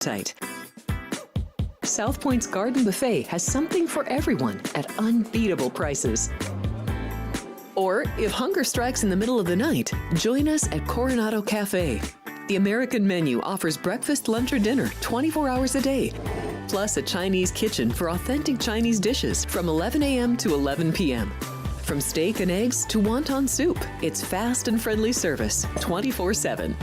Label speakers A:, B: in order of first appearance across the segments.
A: site. South Point's Garden Buffet has something for everyone at unbeatable prices. Or, if hunger strikes in the middle of the night, join us at Coronado Cafe. The American menu offers breakfast, lunch, or dinner 24 hours a day, plus a Chinese kitchen for authentic Chinese dishes from 11 a.m. to 11 p.m. From steak and eggs to wonton soup, it's fast and friendly service 24/7.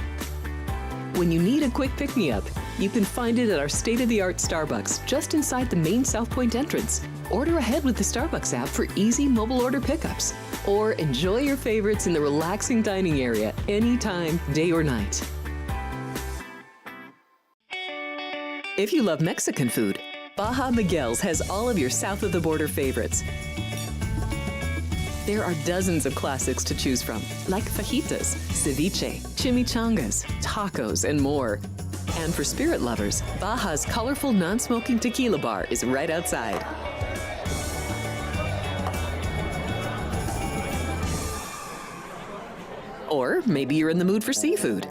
A: When you need a quick pick-me-up, you can find it at our state-of-the-art Starbucks just inside the main South Point entrance. Order ahead with the Starbucks app for easy mobile order pickups. Or enjoy your favorites in the relaxing dining area anytime, day or night. If you love Mexican food, Baja Miguel's has all of your south-of-the-border favorites. There are dozens of classics to choose from, like fajitas, ceviche, chimichangas, tacos, and more. And for spirit lovers, Baja's colorful non-smoking tequila bar is right outside. Or maybe you're in the mood for seafood.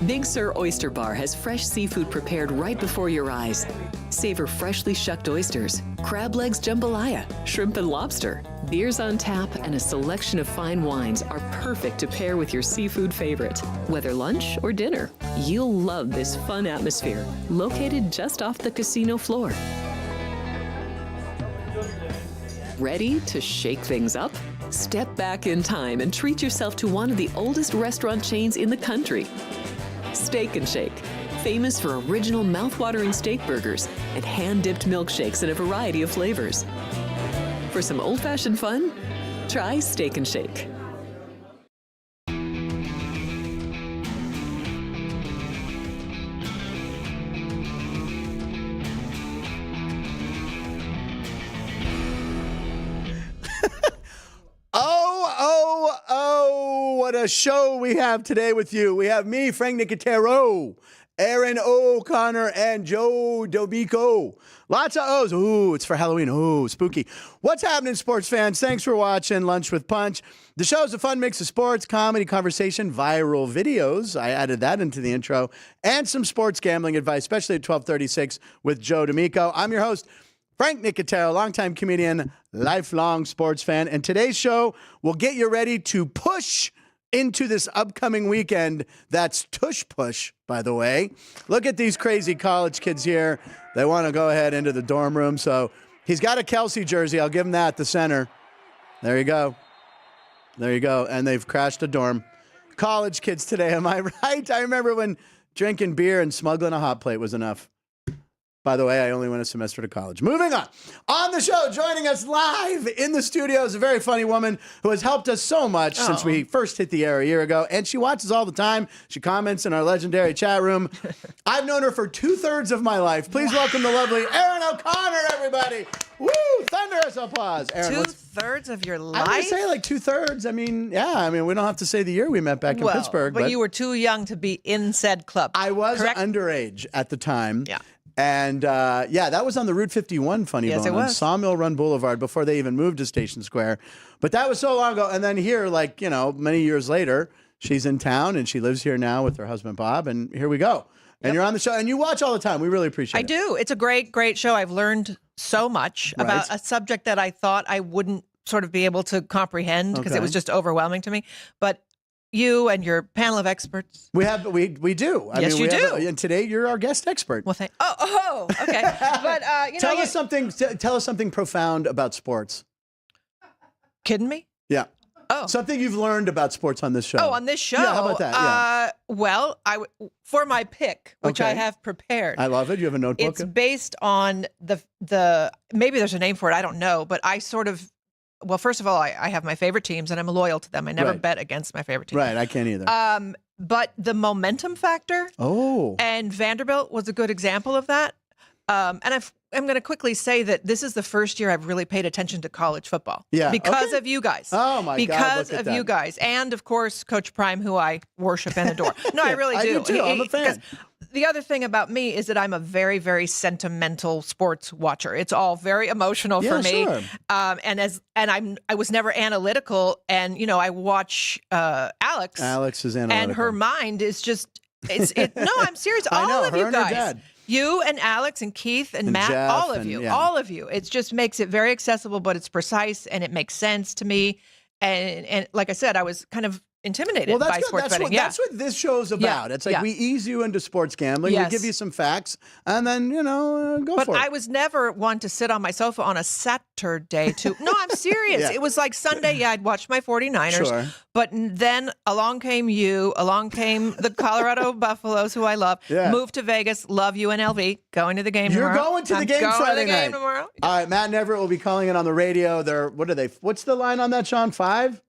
A: Big Sur Oyster Bar has fresh seafood prepared right before your eyes. Savor freshly shucked oysters, crab legs jambalaya, shrimp and lobster. Beers on tap and a selection of fine wines are perfect to pair with your seafood favorite. Whether lunch or dinner, you'll love this fun atmosphere, located just off the casino floor. Ready to shake things up? Step back in time and treat yourself to one of the oldest restaurant chains in the country. Steak and Shake, famous for original mouth-watering steak burgers and hand-dipped milkshakes in a variety of flavors. For some old-fashioned fun, try Steak and Shake.
B: What a show we have today with you. We have me, Frank Nicotero, Erin O'Connor, and Joe Dobico. Lots of O's. Ooh, it's for Halloween. Ooh, spooky. What's happening, sports fans? Thanks for watching Lunch with Punch. The show's a fun mix of sports, comedy, conversation, viral videos. I added that into the intro. And some sports gambling advice, especially at 12:36 with Joe D'Amico. I'm your host, Frank Nicotero, longtime comedian, lifelong sports fan. And today's show will get you ready to push into this upcoming weekend. That's tush push, by the way. Look at these crazy college kids here. They want to go ahead into the dorm room. So he's got a Kelsey jersey. I'll give him that at the center. There you go. There you go. And they've crashed a dorm. College kids today, am I right? I remember when drinking beer and smuggling a hot plate was enough. By the way, I only went a semester to college. Moving on. On the show, joining us live in the studio is a very funny woman who has helped us so much since we first hit the air a year ago. And she watches all the time. She comments in our legendary chat room. I've known her for 2/3 of my life. Please welcome the lovely Erin O'Connor, everybody. Woo! Thunderous applause. Erin,
C: 2/3 of your life?
B: I would say like 2/3. I mean, yeah. I mean, we don't have to say the year we met back in Pittsburgh.
C: But you were too young to be in said club.
B: I was
C: correct?
B: underage at the time.
C: Yeah.
B: And, that was on the Route 51 Funny Bone on Sawmill Run Boulevard before they even moved to Station Square. But that was so long ago. And then here, many years later, she's in town and she lives here now with her husband, Bob. And here we go. And you're on the show and you watch all the time. We really appreciate it.
C: I do. It's a great, great show. I've learned so much about a subject that I thought I wouldn't sort of be able to comprehend because it was just overwhelming to me. But you and your panel of experts.
B: We do.
C: Yes, you do.
B: And today you're our guest expert.
C: Well, okay. But
B: tell us something profound about sports.
C: Kidding me?
B: Yeah.
C: Oh.
B: Something you've learned about sports on this show.
C: Oh, on this show.
B: Yeah, how about that?
C: Yeah. For my pick, which I have prepared.
B: I love it. You have a notebook.
C: It's based on the maybe there's a name for it. I don't know, but I sort of. Well, first of all, I have my favorite teams, and I'm loyal to them. I never bet against my favorite team.
B: Right, I can't either.
C: But the momentum factor.
B: Oh.
C: And Vanderbilt was a good example of that. And I'm going to quickly say that this is the first year I've really paid attention to college football.
B: Yeah.
C: Because of you guys.
B: Oh, my God.
C: Because of you guys. And, of course, Coach Prime, who I worship and adore. No, I really do.
B: I do, too. I'm a fan.
C: The other thing about me is that I'm a very, very sentimental sports watcher. It's all very emotional for me.
B: Sure.
C: I was never analytical. And, I watch Alex.
B: Alex is analytical.
C: And her mind is just, no, I'm serious.
B: I know,
C: All of
B: her
C: you
B: and her
C: guys.
B: dad.
C: You and Alex and Keith and Matt,
B: Jeff
C: all of you, all of you. It just makes it very accessible, but it's precise and it makes sense to me. And like I said, I was kind of intimidated by sports betting.
B: That's what this show's about. It's like we ease you into sports gambling. We give you some facts, and then, go for it.
C: But I was never one to sit on my sofa on a Saturday to... No, I'm serious. It was like Sunday, I'd watch my 49ers.
B: Sure.
C: But then along came you, along came the Colorado Buffaloes, who I love.
B: Yeah.
C: Moved to Vegas, love UNLV, going to the game tomorrow.
B: You're going to the game Friday night.
C: Game tomorrow.
B: All right, Matt and Everett will be calling it on the radio. What's the line on that, Sean? 5?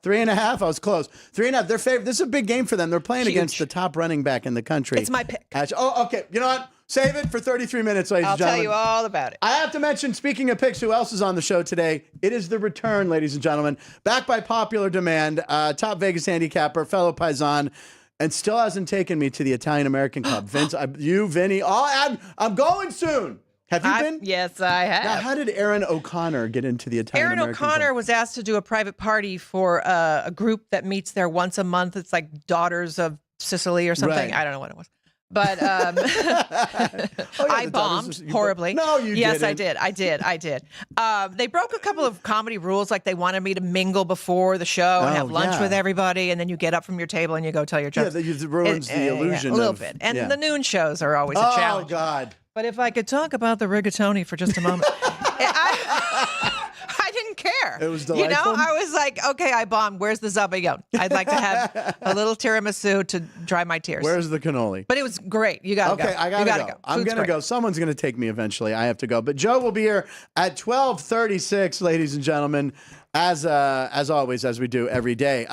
B: 3.5. I was close. 3.5. They're favorite. This is a big game for them. They're playing against the top running back in the country.
C: It's my pick.
B: Oh, okay. You know what? Save it for 33 minutes, ladies and gentlemen.
C: I'll tell you all about it.
B: I have to mention, speaking of picks, who else is on the show today? It is the return, ladies and gentlemen. Back by popular demand, top Vegas handicapper, fellow Paisan, and still hasn't taken me to the Italian-American Club. Vince, Vinny, I'm going soon. Have you been?
C: Yes, I have.
B: Now, how did Erin O'Connor get into the Italian-American Club?
C: Erin O'Connor was asked to do a private party for a group that meets there once a month. It's like Daughters of Sicily or something.
B: Right.
C: I don't know what it was. But I bombed horribly.
B: No, you didn't.
C: Yes, I did. I did. They broke a couple of comedy rules, like they wanted me to mingle before the show and have lunch with everybody, and then you get up from your table and you go tell your jokes.
B: Yeah, it ruins the illusion.
C: A little bit. And the noon shows are always a challenge.
B: Oh, God.
C: But if I could talk about the rigatoni for just a moment. I didn't care.
B: It was delightful.
C: I was like, okay, I bombed. Where's the Zabaione? I'd like to have a little tiramisu to dry my tears.
B: Where's the cannoli?
C: But it was great. You got to go.
B: Okay, I got to go. I'm going to go. Someone's going to take me eventually. I have to go. But Joe will be here at 12:36, ladies and gentlemen, as always, as we do every day.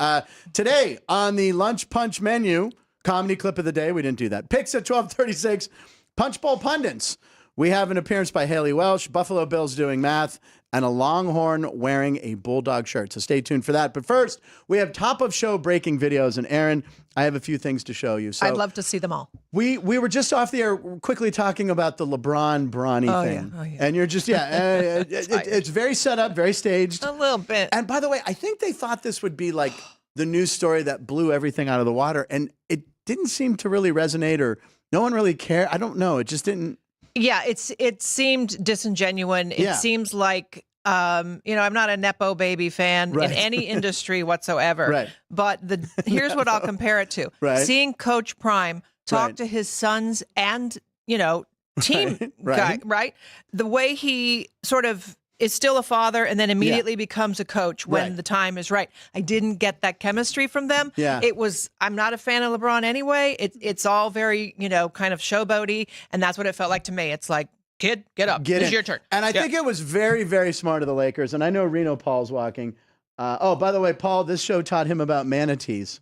B: Today on the Lunch Punch menu, comedy clip of the day. We didn't do that. Picks at 12:36. Punch Bowl Pundits. We have an appearance by Haley Welsh, Buffalo Bills doing math, and a Longhorn wearing a Bulldog shirt. So stay tuned for that. But first, we have top of show breaking videos. And Erin, I have a few things to show you. So
C: I'd love to see them all.
B: We were just off the air quickly talking about the LeBron Bronny thing.
C: Yeah. Oh, yeah.
B: And you're just, it's very set up, very staged.
C: A little bit.
B: And by the way, I think they thought this would be like the news story that blew everything out of the water. And it didn't seem to really resonate, or no one really cared. I don't know. It just didn't.
C: Yeah, it seemed disingenuine. It seems like, I'm not a Nepo baby fan in any industry whatsoever.
B: Right.
C: But here's what I'll compare it to.
B: Right.
C: Seeing Coach Prime talk to his sons and, team guy, right? The way he sort of is still a father and then immediately becomes a coach when the time is right. I didn't get that chemistry from them.
B: Yeah.
C: I'm not a fan of LeBron anyway. It's all very, kind of showboaty. And that's what it felt like to me. It's like, kid, get up. It's your turn.
B: And I think it was very, very smart of the Lakers. And I know Reno Paul's walking. By the way, Paul, this show taught him about manatees.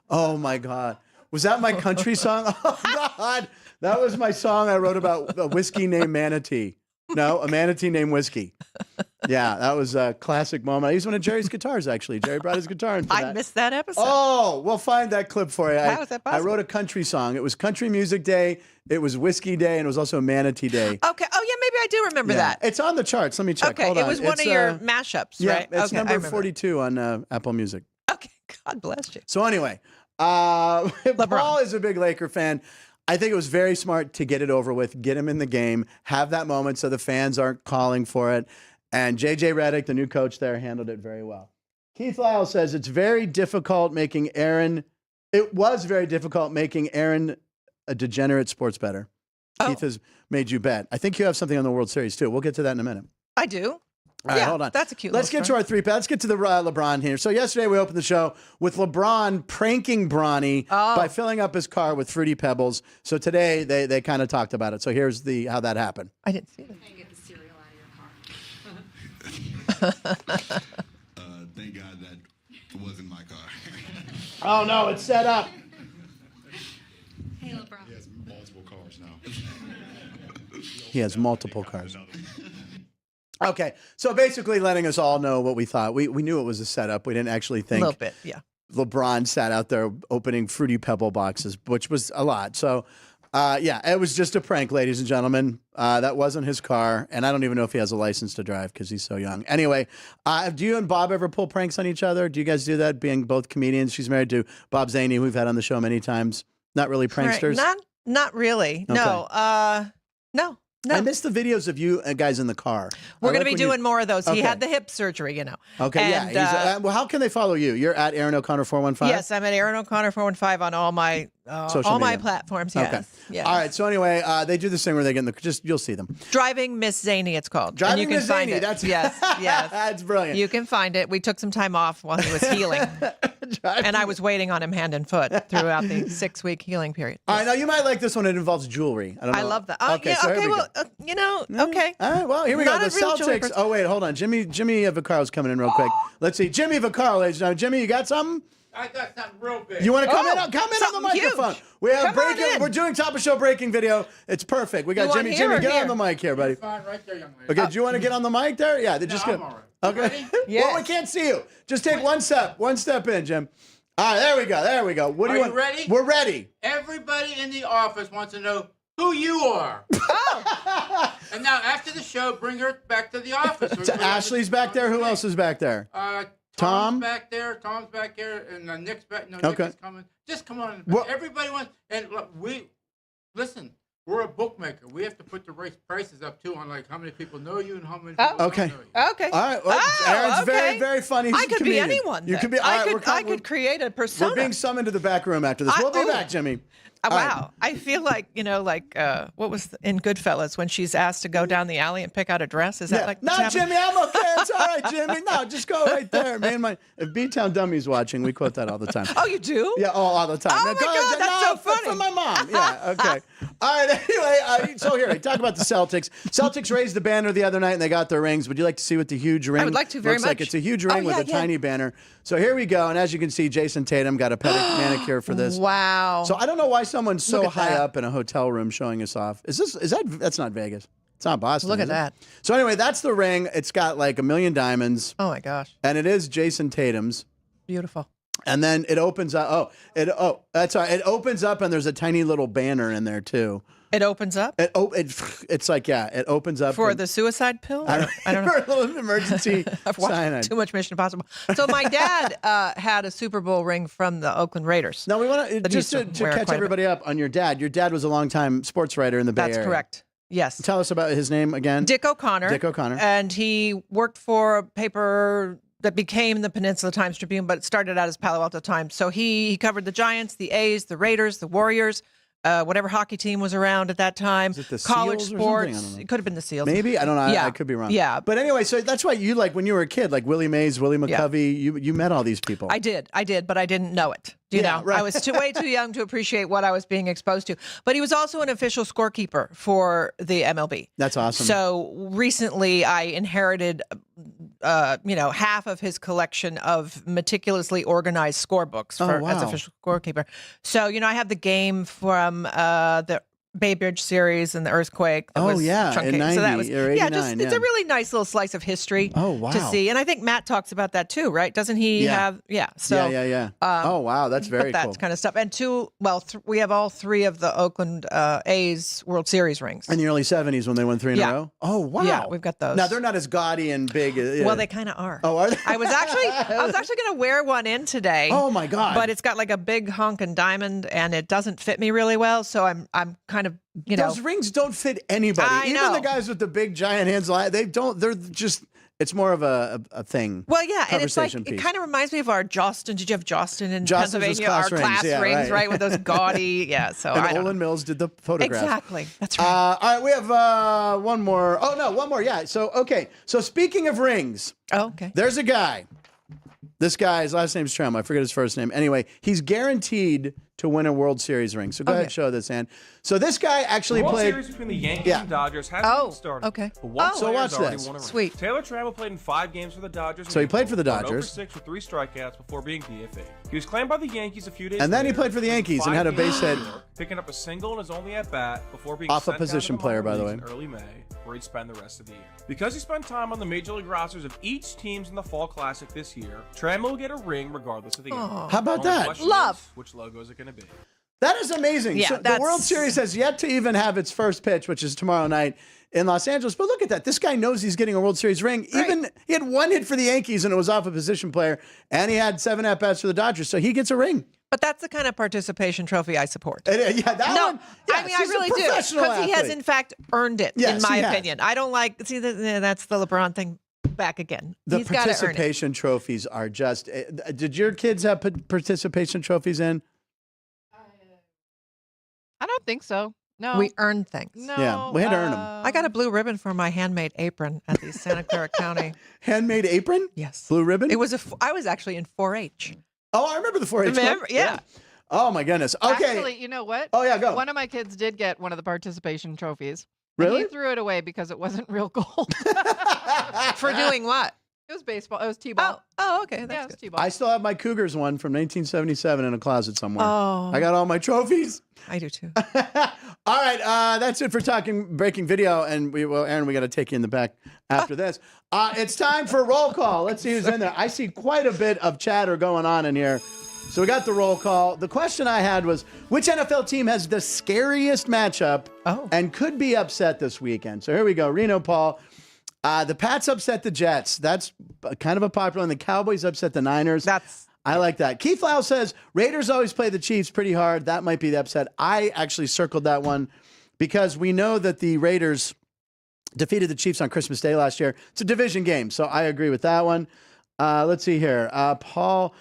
B: Oh, my God. Was that my country song? Oh, God. That was my song I wrote about a whiskey named Manatee. No, a manatee named Whiskey. Yeah, that was a classic moment. I used one of Jerry's guitars, actually. Jerry brought his guitar in for that.
C: I missed that episode.
B: Oh, we'll find that clip for you.
C: How is that possible?
B: I wrote a country song. It was Country Music Day, it was Whiskey Day, and it was also Manatee Day.
C: Okay. Oh, yeah, maybe I do remember that.
B: It's on the charts. Let me check.
C: Okay,
B: Hold on.
C: it was one of your mashups, right?
B: Yeah, it's
C: okay,
B: number 42 on Apple Music.
C: Okay, God bless you.
B: So anyway, Paul is a big Laker fan. I think it was very smart to get it over with, get him in the game, have that moment so the fans aren't calling for it. And J.J. Redick, the new coach there, handled it very well. Keith Lyle says it was very difficult making Erin a degenerate sports bettor. Keith has made you bet. I think you have something on the World Series, too. We'll get to that in a minute.
C: I do.
B: All right, hold on.
C: That's a cute
B: Let's get to our 3-pack. Let's get to the LeBron here. So yesterday we opened the show with LeBron pranking Bronny by filling up his car with Fruity Pebbles. So today they kind of talked about it. So here's how that happened.
C: I didn't see that.
D: Get the cereal out of your car. Thank God that wasn't my car.
B: Oh, no, it's set up.
D: Hey, LeBron. He has multiple cars now.
B: He has multiple cars. Okay, so basically letting us all know what we thought. We knew it was a setup. We didn't actually think.
C: A little bit, yeah.
B: LeBron sat out there opening Fruity Pebble boxes, which was a lot. So, it was just a prank, ladies and gentlemen. That wasn't his car, and I don't even know if he has a license to drive because he's so young. Anyway, do you and Bob ever pull pranks on each other? Do you guys do that, being both comedians? She's married to Bob Zaney, who we've had on the show many times. Not really pranksters?
C: Not really.
B: Okay.
C: No. No.
B: I missed the videos of you guys in the car.
C: We're going to be doing more of those. He had the hip surgery,
B: Okay,
C: and,
B: yeah. Well, how can they follow you? You're at Erin O'Connor 415?
C: Yes, I'm at Erin O'Connor 415 on all my my platforms. Yes.
B: Okay.
C: Yes.
B: All right. So anyway, they do this thing where they get in the you'll see them.
C: Driving Miss Zany, it's called.
B: Driving
C: and you
B: Miss
C: can find
B: Zany.
C: it.
B: That's
C: yes.
B: That's brilliant.
C: You can find it. We took some time off while he was healing, and I was waiting on him hand and foot throughout the 6-week healing period.
B: All right. Now you might like this one. It involves jewelry. I don't know.
C: I love that.
B: Okay.
C: Yeah,
B: so
C: okay.
B: Here we
C: Well,
B: go.
C: Okay.
B: All right. Well, here we
C: Not
B: go.
C: a
B: The
C: real jewelry
B: Celtics.
C: person.
B: Oh wait, hold on. Jimmy Vaccaro's coming in real quick. Let's see. Jimmy Vaccaro, ladies and gentlemen. Jimmy, you got something?
E: I got something real big.
B: You want to come in? Come in on
C: something
B: the microphone.
C: huge.
B: We have
C: Come on
B: breaking.
C: in.
B: We're doing top of show breaking video. It's perfect. We got
C: You want
B: Jimmy.
C: here
B: Jimmy,
C: or
B: get
C: here?
B: on the mic here, buddy.
E: Fine, right there, young lady.
B: Okay. Do you want to get on the mic there? Yeah. They just
E: I'm
B: go.
E: all right.
B: Okay.
E: Ready?
C: Yes.
B: Well, we can't see you. Just take one step in, Jim. All right. There we go. There we go. What do
E: Are
B: you
E: you
B: want?
E: ready?
B: We're ready.
E: Everybody in the office wants to know who you are. And now, after the show, bring her back to the office.
B: So Ashley's back there. Who else is back there? Tom?
E: Tom's back there. Tom's back here, and Nick's back. No,
B: Okay.
E: Nick is coming. Just come on.
B: Well-
E: Everybody wants. And look, listen. We're a bookmaker. We have to put the race prices up too on like how many people know you and how many people
B: Okay.
E: don't know you.
C: Okay.
B: All right. Well, Aaron's
C: okay.
B: very, very funny. He's
C: I
B: a
C: could be
B: comedian.
C: anyone.
B: You
C: then.
B: could be. All right,
C: I could create a persona.
B: We're being summoned to the back room after this. We'll be back, Jimmy. All right.
C: Wow. I feel like, what was in Goodfellas when she's asked to go down the alley and pick out a dress? Is that like
B: No,
C: what's happening?
B: Jimmy, I'm okay. It's all right, Jimmy. No, just go right there. Man, if B-Town Dummy's watching, we quote that all the time.
C: Oh, you do?
B: Yeah, all the time.
C: Oh,
B: Now,
C: my
B: go ahead,
C: God,
B: Jim.
C: that's
B: No,
C: so funny.
B: From my mom. Yeah, okay. All right, anyway, so here, talk about the Celtics. Celtics raised the banner the other night, and they got their rings. Would you like to see what the huge ring
C: would like to very
B: looks like?
C: much.
B: It's a huge ring with a tiny banner. So here we go, and as you can see, Jason Tatum got a manicure for this.
C: Wow.
B: So I don't know why someone's so
C: Look at
B: high
C: that.
B: up in a hotel room showing us off. That's not Vegas. It's not Boston.
C: Look
B: is
C: at
B: it?
C: that.
B: So anyway, that's the ring. It's got like 1 million diamonds,
C: Oh, my gosh.
B: and it is Jason Tatum's.
C: Beautiful.
B: And then it opens up. That's all right. It opens up, and there's a tiny little banner in there too.
C: It opens up
B: It's like it opens up
C: for the suicide pill? I don't know.
B: for a little emergency
C: I've watched
B: cyanide.
C: too much Mission Impossible. So my dad had a Super Bowl ring from the Oakland Raiders.
B: Now we want to
C: That
B: just
C: used
B: to
C: to wear
B: catch
C: quite a bit.
B: everybody up on your dad. Your dad was a longtime sports writer in the Bay
C: That's
B: Area.
C: correct. Yes.
B: Tell us about his name again.
C: Dick O'Connor.
B: Dick O'Connor.
C: And he worked for a paper that became the Peninsula Times Tribune, but it started out as Palo Alto Times. So he covered the Giants, the A's, the Raiders, the Warriors, whatever hockey team was around at that time.
B: Is it the
C: college
B: Seals or something? I
C: sports.
B: don't know.
C: It could have been the Seals.
B: Maybe I don't know.
C: Yeah.
B: I could be wrong.
C: Yeah.
B: But anyway, so that's why you like when you were a kid, like Willie Mays, Willie McCovey. You met all these people.
C: I did, but I didn't know it. You
B: Yeah,
C: know,
B: right.
C: I was way too young to appreciate what I was being exposed to. But he was also an official scorekeeper for the MLB.
B: That's awesome.
C: So recently, I inherited, half of his collection of meticulously organized scorebooks as
B: wow.
C: official scorekeeper. So I have the game from the Bay Bridge series and the earthquake. That was
B: in
C: truncated.
B: 90
C: So that was,
B: or 89.
C: it's a really nice little slice of history
B: Oh, wow.
C: to see. And I think Matt talks about that too, right? Doesn't he
B: Yeah.
C: have? Yeah. So
B: yeah. Oh wow, that's very
C: that
B: cool.
C: kind of stuff. And we have all 3 of the Oakland A's World Series rings.
B: In the early 70s when they won 3 in
C: Yeah.
B: a row. Oh wow.
C: Yeah, we've got those.
B: Now they're not as gaudy and big.
C: Well, they kind of are.
B: Oh, are they?
C: I was actually going to wear one in today.
B: Oh my God.
C: But it's got like a big honkin' diamond, and it doesn't fit me really well. So I'm kind of
B: Those rings don't fit anybody.
C: I
B: Even
C: know.
B: the guys with the big giant hands, they don't. They're just. It's more of a thing.
C: Well, yeah, and it's like
B: Conversation
C: it
B: piece.
C: kind of reminds me of our Jostin. Did you have Jostin in
B: Jostin's was
C: Pennsylvania?
B: class
C: Our
B: rings,
C: class
B: yeah,
C: rings,
B: right.
C: with those gaudy. Yeah, so
B: And
C: I don't
B: Olin
C: know.
B: Mills did the photograph.
C: Exactly. That's right.
B: All right, we have one more. Oh no, one more. Yeah. So okay. So speaking of rings,
C: Okay.
B: there's a guy. This guy, his last name's Trum. I forget his first name. Anyway, he's guaranteed to win a World Series ring. So go ahead, show this, Ann. So this guy actually
F: The World
B: played.
F: Series between the Yankees
B: Yeah.
F: and Dodgers hasn't even started.
C: okay.
F: But one
C: Oh.
B: So
F: player
B: watch
F: has already
B: this.
F: won a ring.
C: Sweet.
F: Taylor Trammell played in 5 games for the Dodgers.
B: So he played for the
F: Went
B: Dodgers.
F: 0 for 6 with 3 strikeouts before being DFA. He was claimed by the Yankees a few days
B: And then he
F: later,
B: played for the Yankees and
F: 5
B: had a
F: games
B: base hit.
F: in New York, picking up a single in his only at bat before being
B: Off a
F: sent down to
B: position
F: the
B: player,
F: minor
B: by the
F: leagues
B: way.
F: in early May, where he'd spend the rest of the year. Because he spent time on the major league rosters of each teams in the Fall Classic this year, Trammell will get a ring regardless of the outcome.
B: How about
F: Only
B: that?
F: question
C: Love.
F: is, which logo is it going to be?
B: That is amazing.
C: Yeah,
B: So the
C: that's-
B: World Series has yet to even have its first pitch, which is tomorrow night in Los Angeles. But look at that. This guy knows he's getting a World Series ring.
C: Right.
B: Even he had 1 hit for the Yankees and it was off a position player, and he had 7 at-bats for the Dodgers. So he gets a ring.
C: But that's the kind of participation trophy I support.
B: Yeah, that one. Yes,
C: I mean, I really do. Because he has, in fact, earned it, in my opinion. I don't like, that's the LeBron thing back again.
B: The participation trophies are just, did your kids have participation trophies in?
G: I don't think so. No.
C: We earned things.
G: No.
B: Yeah, we had to earn them.
C: I got a blue ribbon for my handmade apron at the Santa Clara County.
B: Handmade apron?
C: Yes.
B: Blue ribbon?
C: I was actually in 4-H.
B: Oh, I remember the 4-H.
C: Remember? Yeah.
B: Oh, my goodness. Okay.
G: Actually, you know what?
B: Oh, yeah, go.
G: One of my kids did get one of the participation trophies.
B: Really?
G: He threw it away because it wasn't real gold.
C: For doing what?
G: It was baseball. It was T-ball.
C: Oh, okay.
G: Yeah, it
C: That's
G: was
C: good.
G: T-ball.
B: I still have my Cougars one from 1977 in a closet somewhere.
C: Oh.
B: I got all my trophies.
C: I do too.
B: All right, that's it for talking breaking video, and Erin, we got to take you in the back after this. It's time for roll call. Let's see who's in there. I see quite a bit of chatter going on in here. So we got the roll call. The question I had was, which NFL team has the scariest matchup and could be upset this weekend? So here we go. Reno Paul. The Pats upset the Jets. That's kind of a popular one. The Cowboys upset the Niners. I like that. Keith Lau says, Raiders always play the Chiefs pretty hard. That might be the upset. I actually circled that one because we know that the Raiders defeated the Chiefs on Christmas Day last year. It's a division game, so I agree with that one. Let's see here. Paul,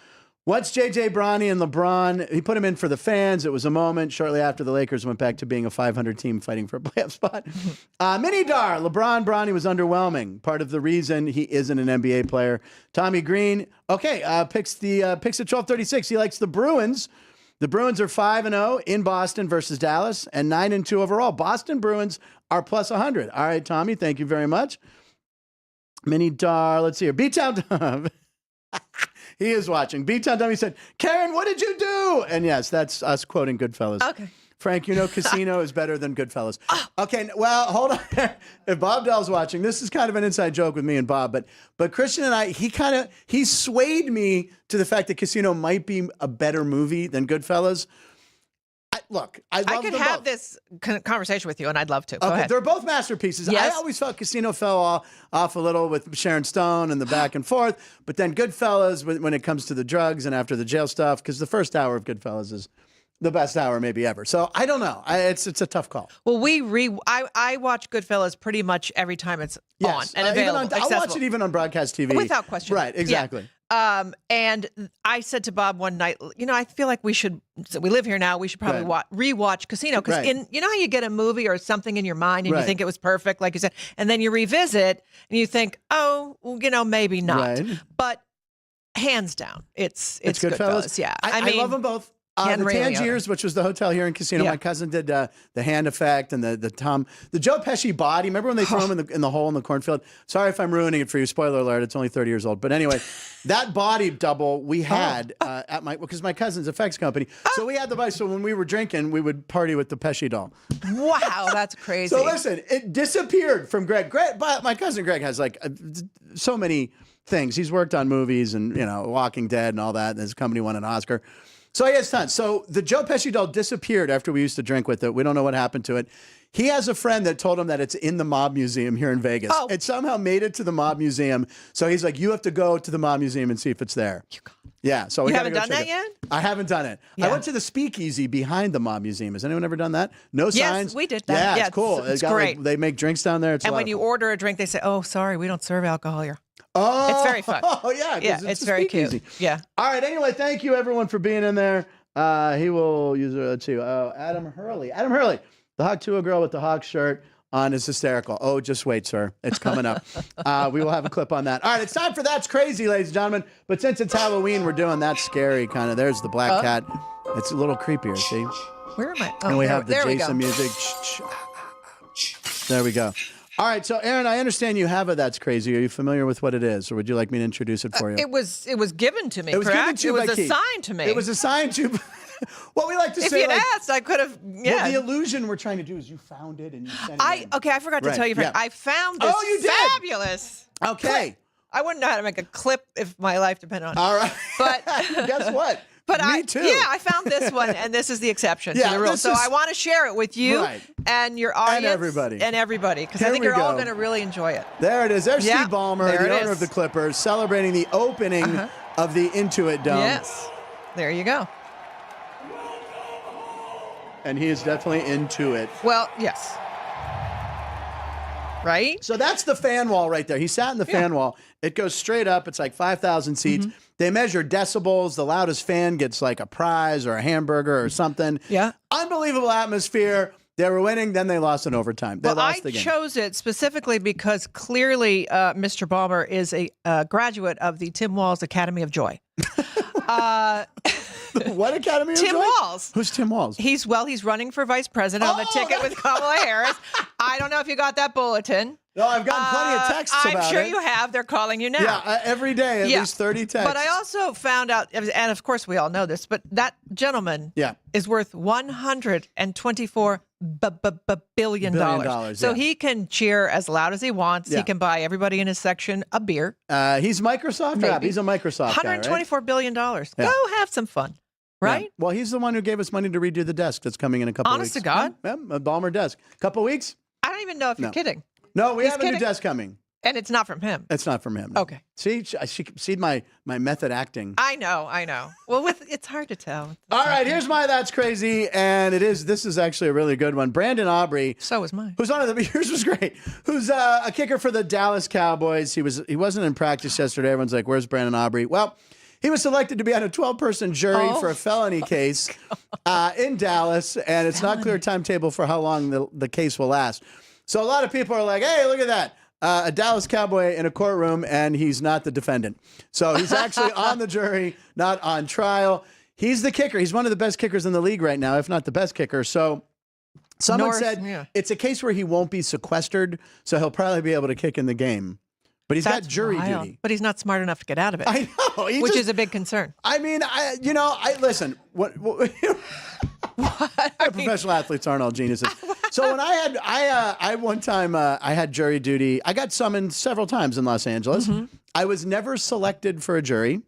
B: what's J.J. Bronny and LeBron? He put him in for the fans. It was a moment shortly after the Lakers went back to being a 500 team fighting for a playoff spot. Mini Dar, LeBron Bronny was underwhelming. Part of the reason he isn't an NBA player. Tommy Green, picks at 1236. He likes the Bruins. The Bruins are 5-0 in Boston versus Dallas and 9-2 overall. Boston Bruins are plus 100. All right, Tommy, thank you very much. Mini Dar, let's see here. B-Town. He is watching. B-Town Dummy said, Karen, what did you do? And yes, that's us quoting Goodfellas.
C: Okay.
B: Frank, you know Casino is better than Goodfellas. Okay, well, hold on. If Bob Dell's watching, this is kind of an inside joke with me and Bob, but Christian and I, he swayed me to the fact that Casino might be a better movie than Goodfellas. I love
C: I could
B: them
C: have
B: both.
C: this conversation with you, and I'd love to. Go
B: Okay,
C: ahead.
B: they're both masterpieces.
C: Yes.
B: I always felt Casino fell off a little with Sharon Stone and the back and forth, but then Goodfellas, when it comes to the drugs and after the jail stuff, because the first hour of Goodfellas is the best hour maybe ever. So I don't know. It's a tough call.
C: Well, I watch Goodfellas pretty much every time it's on and available.
B: I'll watch it even on broadcast TV.
C: Without question.
B: Right, exactly.
C: Yeah. And I said to Bob one night, I feel like we live here now, we should probably rewatch Casino. Because how you get a movie or something in your mind and you think it was perfect, like you said, and then you revisit and you think, maybe not. Right. But hands down, it's Goodfellas. Yeah.
B: I love them both. The Tangiers, which was the hotel here in Casino. My cousin did the hand effect and the Joe Pesci body. Remember when they throw him in the hole in the cornfield? Sorry if I'm ruining it for you. Spoiler alert. It's only 30 years old. But anyway, that body double we had at because my cousin's effects company. So we had the body. So when we were drinking, we would party with the Pesci doll.
C: Wow, that's crazy.
B: So listen, it disappeared from Greg. But my cousin Greg has so many things. He's worked on movies and Walking Dead and all that. And his company won an Oscar. So he has tons. So the Joe Pesci doll disappeared after we used to drink with it. We don't know what happened to it. He has a friend that told him that it's in the Mob Museum here in Vegas. Oh. It somehow made it to the Mob Museum. So he's like, you have to go to the Mob Museum and see if it's there. Yeah. So we
C: haven't done that yet?
B: I haven't done it. Yeah. I went to the Speakeasy behind the Mob Museum. Has anyone ever done that? No signs?
C: Yes, we did that.
B: Yeah, it's cool.
C: It's great.
B: They make drinks down there.
C: And when you order a drink, they say, oh, sorry, we don't serve alcohol here.
B: Oh.
C: It's very fun.
B: Oh, yeah.
C: It's very cute. Yeah.
B: All right. Anyway, thank you, everyone, for being in there. He will use let's see. Adam Hurley, the Tuah Girl with the Hawk shirt on is hysterical. Oh, just wait, sir. It's coming up. We will have a clip on that. All right, it's time for That's Crazy, ladies and gentlemen. But since it's Halloween, we're doing That's Scary kind of. There's the black cat. It's a little creepier, see?
C: Where am I?
B: And we have the Jason music. There we go. All right, so Erin, I understand you have a That's Crazy. Are you familiar with what it is, or would you like me to introduce it for you?
C: It was given to me.
B: It was
C: correct?
B: given to you
C: It was
B: by Keith.
C: assigned to me.
B: It was assigned to. What we like to
C: if
B: say.
C: If you'd asked, I could have. Yeah.
B: Well, the illusion we're trying to do is you found it and you sent it in.
C: Okay, I forgot to tell you, Frank. Yeah. I found this.
B: Oh, you did?
C: Fabulous.
B: Okay.
C: Clip. I wouldn't know how to make a clip if my life depended on it.
B: All right.
C: But
B: guess what? Me too.
C: Yeah, I found this one, and this is the exception to the rule. So I want to share it with you and your audience.
B: And everybody.
C: Because I think you're all going to really enjoy it.
B: There it is. There's Steve Ballmer, the owner of the Clippers, celebrating the opening of the Intuit Dome.
C: Yes. There you go.
B: And he is definitely into it.
C: Well, yes. Right?
B: So that's the fan wall right there. He sat in the fan wall. It goes straight up. It's like 5,000 seats. They measure decibels. The loudest fan gets like a prize or a hamburger or something.
C: Yeah.
B: Unbelievable atmosphere. They were winning. Then they lost in overtime. They lost the game.
C: I chose it specifically because clearly Mr. Ballmer is a graduate of the Tim Walz Academy of Joy.
B: What Academy of
C: Tim
B: Joy?
C: Walz.
B: Who's Tim Walz?
C: He's running for vice president on the ticket with Kamala Harris. I don't know if you got that bulletin.
B: No, I've gotten plenty of texts about it.
C: I'm sure you have. They're calling you now.
B: Yeah, every day, at least 30 texts.
C: But I also found out, and of course we all know this, but that gentleman is worth $124 billion. So he can cheer as loud as he wants. He can buy everybody in his section a beer.
B: He's Microsoft. Yeah, he's a Microsoft guy, right?
C: $124 billion. Go have some fun. Right?
B: Yeah. Well, he's the one who gave us money to redo the desk that's coming in a couple weeks.
C: Honest to God?
B: Yeah, a Balmer desk. Couple weeks?
C: I don't even know if you're kidding.
B: No, we have a new desk coming.
C: And it's not from him.
B: It's not from him. No.
C: Okay.
B: See my method acting.
C: I know. Well, it's hard to tell.
B: All right, here's my That's Crazy, and this is actually a really good one. Brandon Aubrey.
C: So was mine.
B: Who's yours was great. Who's a kicker for the Dallas Cowboys. He wasn't in practice yesterday. Everyone's like, where's Brandon Aubrey? Well, he was selected to be on a 12-person jury for a felony case in Dallas, and it's not clear timetable for how long the case will last. So a lot of people are like, hey, look at that. A Dallas Cowboy in a courtroom, and he's not the defendant. So he's actually on the jury, not on trial. He's the kicker. He's one of the best kickers in the league right now, if not the best kicker. So someone said it's a case where he won't be sequestered, so he'll probably be able to kick in the game. But he's got jury duty.
C: But he's not smart enough to get out of it.
B: I know.
C: Which is a big concern.
B: I mean, listen. Professional athletes aren't all geniuses. So when I one time I had jury duty. I got summoned several times in Los Angeles. I was never selected for a jury.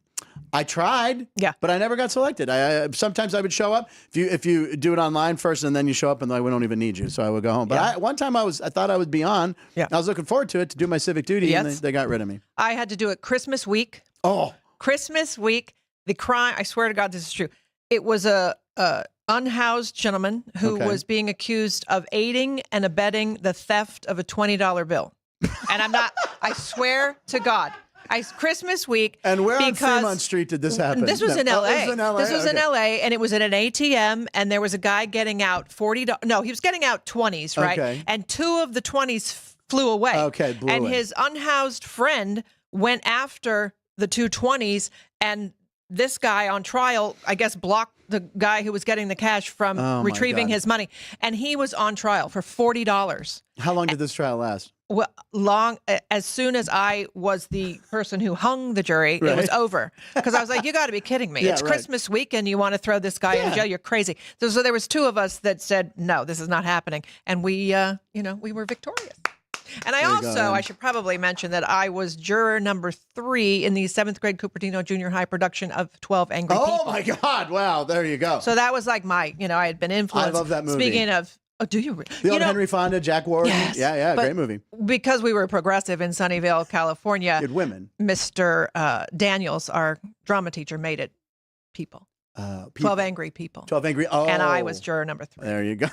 B: I tried, but I never got selected. Sometimes I would show up. If you do it online first and then you show up and we don't even need you, so I would go home. But one time I thought I would be on. Yeah. I was looking forward to it to do my civic duty, and they got rid of me.
C: I had to do it Christmas week.
B: Oh,
C: Christmas week. The crime. I swear to God, this is true. It was a unhoused gentleman who was being accused of aiding and abetting the theft of a $20 bill, and I'm not. I swear to God. Christmas week.
B: And where on Fremont Street did this happen?
C: This was in L.A.
B: This was in L.A.?
C: This was in L.A., and it was at an ATM, and there was a guy getting out $40. No, he was getting out 20s, right?
B: Okay.
C: And 2 of the 20s flew away.
B: Okay, blew away.
C: His unhoused friend went after the 2 20s, and this guy on trial, I guess, blocked the guy who was getting the cash from retrieving his money. And he was on trial for $40.
B: How long did this trial last?
C: Well, as soon as I was the person who hung the jury, it was over. Because I was like, you got to be kidding me. It's Christmas week and you want to throw this guy in jail. You're crazy. So there was 2 of us that said, no, this is not happening. And we were victorious. And I should probably mention that I was juror number 3 in the 7th grade Cupertino Junior High production of 12 Angry People.
B: Oh my God. Wow. There you go.
C: So that was like I had been influenced.
B: I love that movie.
C: Speaking of, do you?
B: The old Henry Fonda, Jack Warden.
C: Yes,
B: yeah, great movie.
C: Because we were progressive in Sunnyvale, California.
B: Good women.
C: Mr. Daniels, our drama teacher, made it people. 12 Angry People.
B: 12 Angry. Oh.
C: And I was juror number 3.
B: There you go.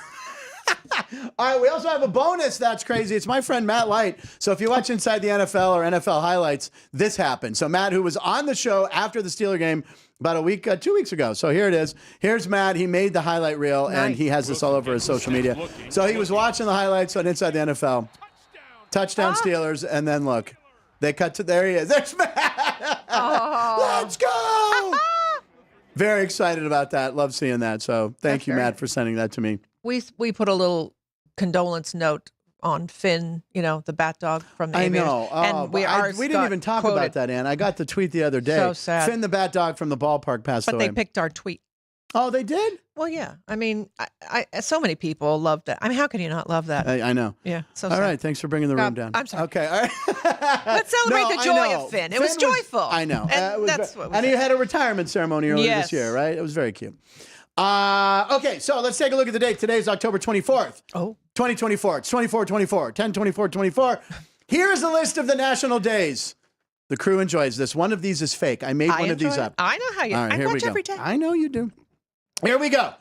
B: All right, we also have a bonus. That's crazy. It's my friend Matt Light. So if you watch Inside the NFL or NFL Highlights, this happened. So Matt, who was on the show after the Steeler game about 2 weeks ago. So here it is. Here's Matt. He made the highlight reel, and he has this all over his social media. So he was watching the highlights on Inside the NFL. Touchdown Steelers, and then look. They cut to, there he is. There's Matt. Let's go. Very excited about that. Love seeing that. So thank you, Matt, for sending that to me.
C: We put a little condolence note on Finn, the bat dog from the Aviators.
B: I know.
C: And we
B: didn't even talk about that, Ann. I got the tweet the other day.
C: So sad.
B: Finn the bat dog from the ballpark passed away.
C: But they picked our tweet.
B: Oh, they did?
C: Well, yeah. I mean, so many people loved that. I mean, how can you not love that?
B: I know.
C: Yeah. So
B: all right. Thanks for bringing the room down.
C: I'm sorry.
B: Okay. All right.
C: Let's celebrate the joy of Finn. It was joyful.
B: I know.
C: And that's what.
B: And he had a retirement ceremony earlier this year, right? It was very cute. Okay, so let's take a look at the date. Today is October 24th.
C: Oh.
B: 2024. It's 24/24. 10/24/24. Here's a list of the national days. The crew enjoys this. One of these is fake. I made one of these up.
C: I know how you.
B: All right,
C: I
B: here
C: watch
B: we go.
C: every day.
B: I know you do. Here we go.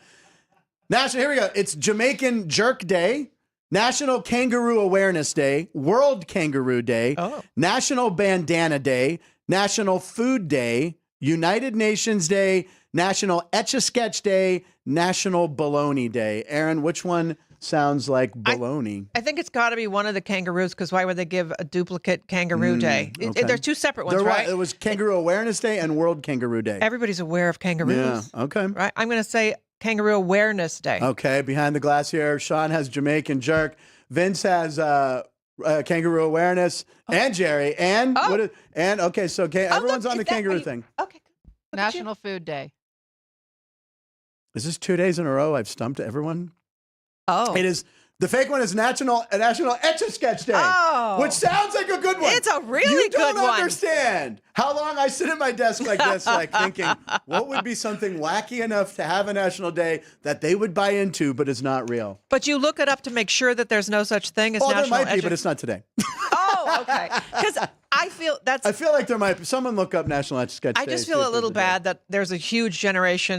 B: Here we go. It's Jamaican Jerk Day, National Kangaroo Awareness Day, World Kangaroo Day, National Bandana Day, National Food Day, United Nations Day, National Etch-a-Sketch Day, National Baloney Day. Erin, which one sounds like baloney?
C: I think it's got to be one of the kangaroos, because why would they give a duplicate Kangaroo Day?
B: Okay.
C: They're two separate ones, right?
B: It was Kangaroo Awareness Day and World Kangaroo Day.
C: Everybody's aware of kangaroos.
B: Yeah, okay.
C: Right? I'm going to say Kangaroo Awareness Day.
B: Okay, behind the glass here, Sean has Jamaican Jerk. Vince has Kangaroo Awareness, and Jerry, and okay, so everyone's on the kangaroo thing.
C: Okay.
G: National Food Day.
B: Is this 2 days in a row I've stumped everyone?
C: Oh.
B: It is. The fake one is National Etch-a-Sketch Day, which sounds like a good one.
C: It's a really good one.
B: You don't understand how long I sit at my desk like this, like thinking, what would be something wacky enough to have a national day that they would buy into, but is not real?
C: But you look it up to make sure that there's no such thing as
B: There
C: National
B: might be, but it's not today.
C: Oh, okay. Because I feel
B: like there might be. Someone look up National Etch-a-Sketch Day.
C: I just feel a little bad that there's a huge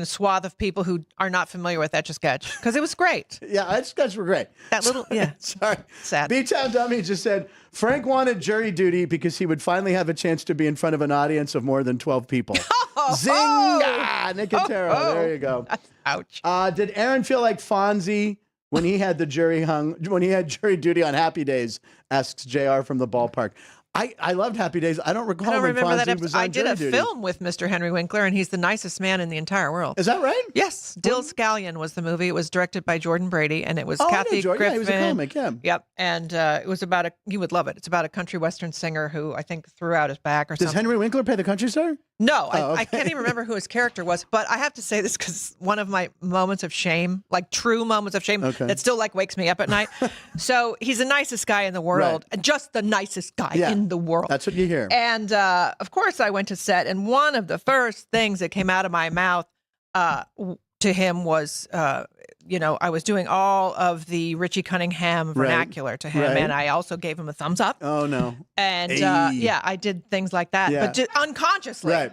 C: swath of people who are not familiar with Etch-a-Sketch, because it was great.
B: Yeah, Etch-a-Sketch were great.
C: That little,
B: Sorry.
C: Sad.
B: B-Town Dummy just said, Frank wanted jury duty because he would finally have a chance to be in front of an audience of more than 12 people. Zinga! Nicotero. There you go.
C: Ouch.
B: Did Erin feel like Fonzie when he had jury duty on Happy Days? Asks JR from the ballpark. I loved Happy Days. I don't recall when Fonzie was on
C: I did a
B: jury duty.
C: film with Mr. Henry Winkler, and he's the nicest man in the entire world.
B: Is that right?
C: Yes. Dill Scallion was the movie. It was directed by Jordan Brady, and it was Kathy Griffin.
B: Yeah, he was a comic, yeah.
C: Yep. And it was about you would love it. It's about a country western singer who I think threw out his back or something.
B: Does Henry Winkler play the country star?
C: No,
B: okay.
C: I can't even remember who his character was, but I have to say this because one of my moments of shame, like true moments of shame, that still like wakes me up at night. So he's the nicest guy in the world, just the nicest guy in the world.
B: That's what you hear.
C: And of course, I went to set, and one of the first things that came out of my mouth to him was, I was doing all of the Richie Cunningham vernacular to him, and I also gave him a thumbs up.
B: Oh, no.
C: And I did things like that, but just unconsciously.
B: Right.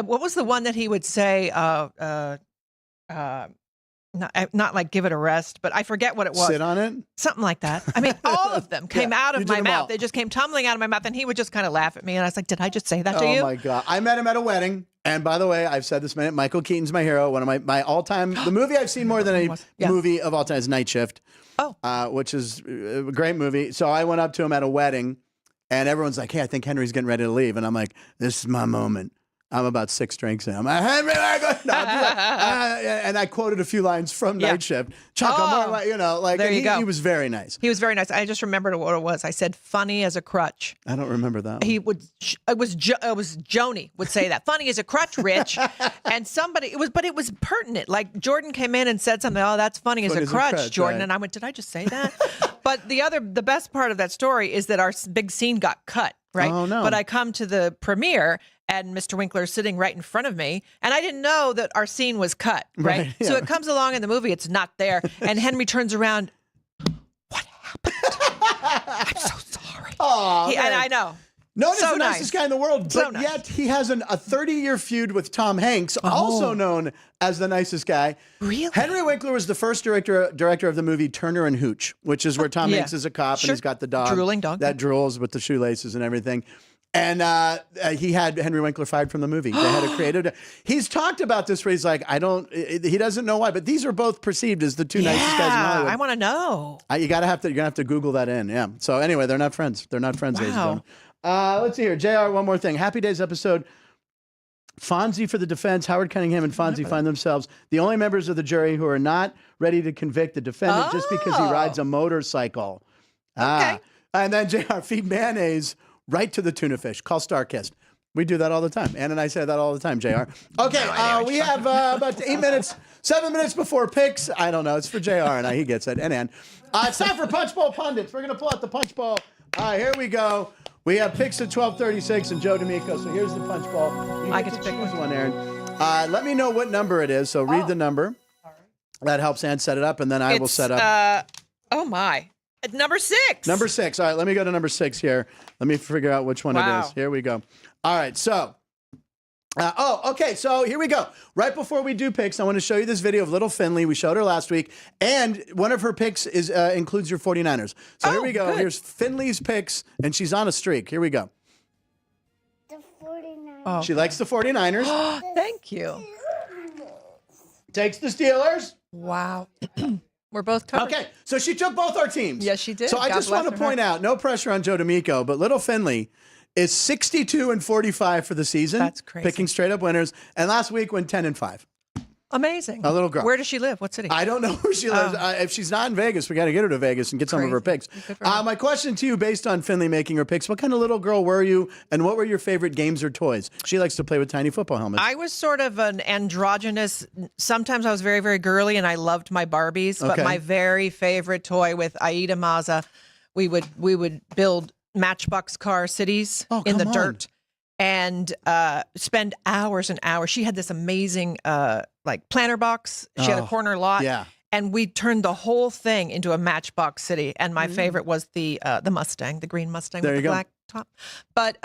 C: What was the one that he would say? Not like give it a rest, but I forget what it was.
B: Sit on it?
C: Something like that. I mean, all of them came out of my mouth.
B: All.
C: They just came tumbling out of my mouth, and he would just kind of laugh at me. And I was like, did I just say that to you?
B: Oh, my God. I met him at a wedding. And by the way, I've said this minute, Michael Keaton's my hero. One of my all-time, the movie I've seen more than a movie of all time is Night Shift, which is a great movie. So I went up to him at a wedding, and everyone's like, hey, I think Henry's getting ready to leave. And I'm like, this is my moment. I'm about 6 drinks in. I'm like, Henry, and I quoted a few lines from Night Shift. He was very nice.
C: He was very nice. I just remembered what it was. I said, funny as a crutch.
B: I don't remember that one.
C: He would, it was Joni would say that. Funny as a crutch, Rich. And but it was pertinent. Like Jordan came in and said something, oh, that's funny as a crutch, Jordan. Right. And I went, did I just say that? But the best part of that story is that our big scene got cut. Right.
B: Oh, no.
C: But I come to the premiere and Mr. Winkler is sitting right in front of me. And I didn't know that our scene was cut. Right. So it comes along in the movie. It's not there. And Henry turns around. What happened? I'm so sorry.
B: Oh,
C: and I know.
B: Known as the nicest guy in the world, but yet he has a 30-year feud with Tom Hanks, also known as the nicest guy.
C: Really?
B: Henry Winkler was the first director of the movie Turner and Hooch, which is where Tom Hanks is a cop and he's got the dog.
C: Drooling dog.
B: That drools with the shoelaces and everything. And he had Henry Winkler fired from the movie. They had a creative. He's talked about this where he's like, he doesn't know why, but these are both perceived as the two nicest guys in Hollywood.
C: I want to know.
B: You're gonna have to Google that in. Yeah. So anyway, they're not friends. They're not friends.
C: Wow.
B: Let's see here. JR, one more thing. Happy Days episode. Fonzie for the defense. Howard Cunningham and Fonzie find themselves the only members of the jury who are not ready to convict the defendant just because he rides a motorcycle.
C: Okay.
B: And then JR, feed mayonnaise right to the tuna fish. Call Starkist. We do that all the time. Ann and I say that all the time, JR. Okay, we have about 7 minutes before picks. I don't know. It's for JR and he gets it. And Ann. It's time for Punch Bowl Pundits. We're going to pull out the Punch Bowl. All right, here we go. We have picks at 12:36 and Joe D'Amico. So here's the Punch Bowl.
C: I get to pick
B: one, Erin. Let me know what number it is. So read the number. That helps Ann set it up, and then I will set up.
C: Oh, my. Number 6.
B: Number 6. All right, let me go to number 6 here. Let me figure out which one it is. Here we go. All right, so Okay. So here we go. Right before we do picks, I want to show you this video of little Finley. We showed her last week, and one of her picks is includes your 49ers. So here we go.
C: Good.
B: Here's Finley's picks, and she's on a streak. Here we go.
H: The 49ers.
C: Oh.
B: She likes the 49ers.
C: Thank you.
B: Takes the Steelers.
C: Wow. We're both covered.
B: Okay, so she took both our teams.
C: Yes, she did.
B: So I
C: God
B: just
C: bless
B: want to
C: her
B: point out, no pressure on Joe D'Amico, but little Finley is 62-45 for the season.
C: That's crazy.
B: Picking straight up winners. And last week went 10-5.
C: Amazing.
B: A little girl.
C: Where does she live? What city?
B: I don't know where she lives. If she's not in Vegas, we got to get her to Vegas and get some of her picks.
C: Good for her.
B: My question to you, based on Finley making her picks, what kind of little girl were you, and what were your favorite games or toys? She likes to play with tiny football helmets.
C: I was sort of an androgynous. Sometimes I was very, very girly, and I loved my Barbies. But
B: Okay.
C: my very favorite toy with Aida Maza, we would build Matchbox car cities in the
B: come on.
C: dirt and spend hours and hours. She had this amazing like planter box. She had a corner lot.
B: yeah.
C: And we turned the whole thing into a Matchbox city. And my favorite was the Mustang, the green Mustang
B: There
C: with
B: you
C: the
B: go.
C: black top. But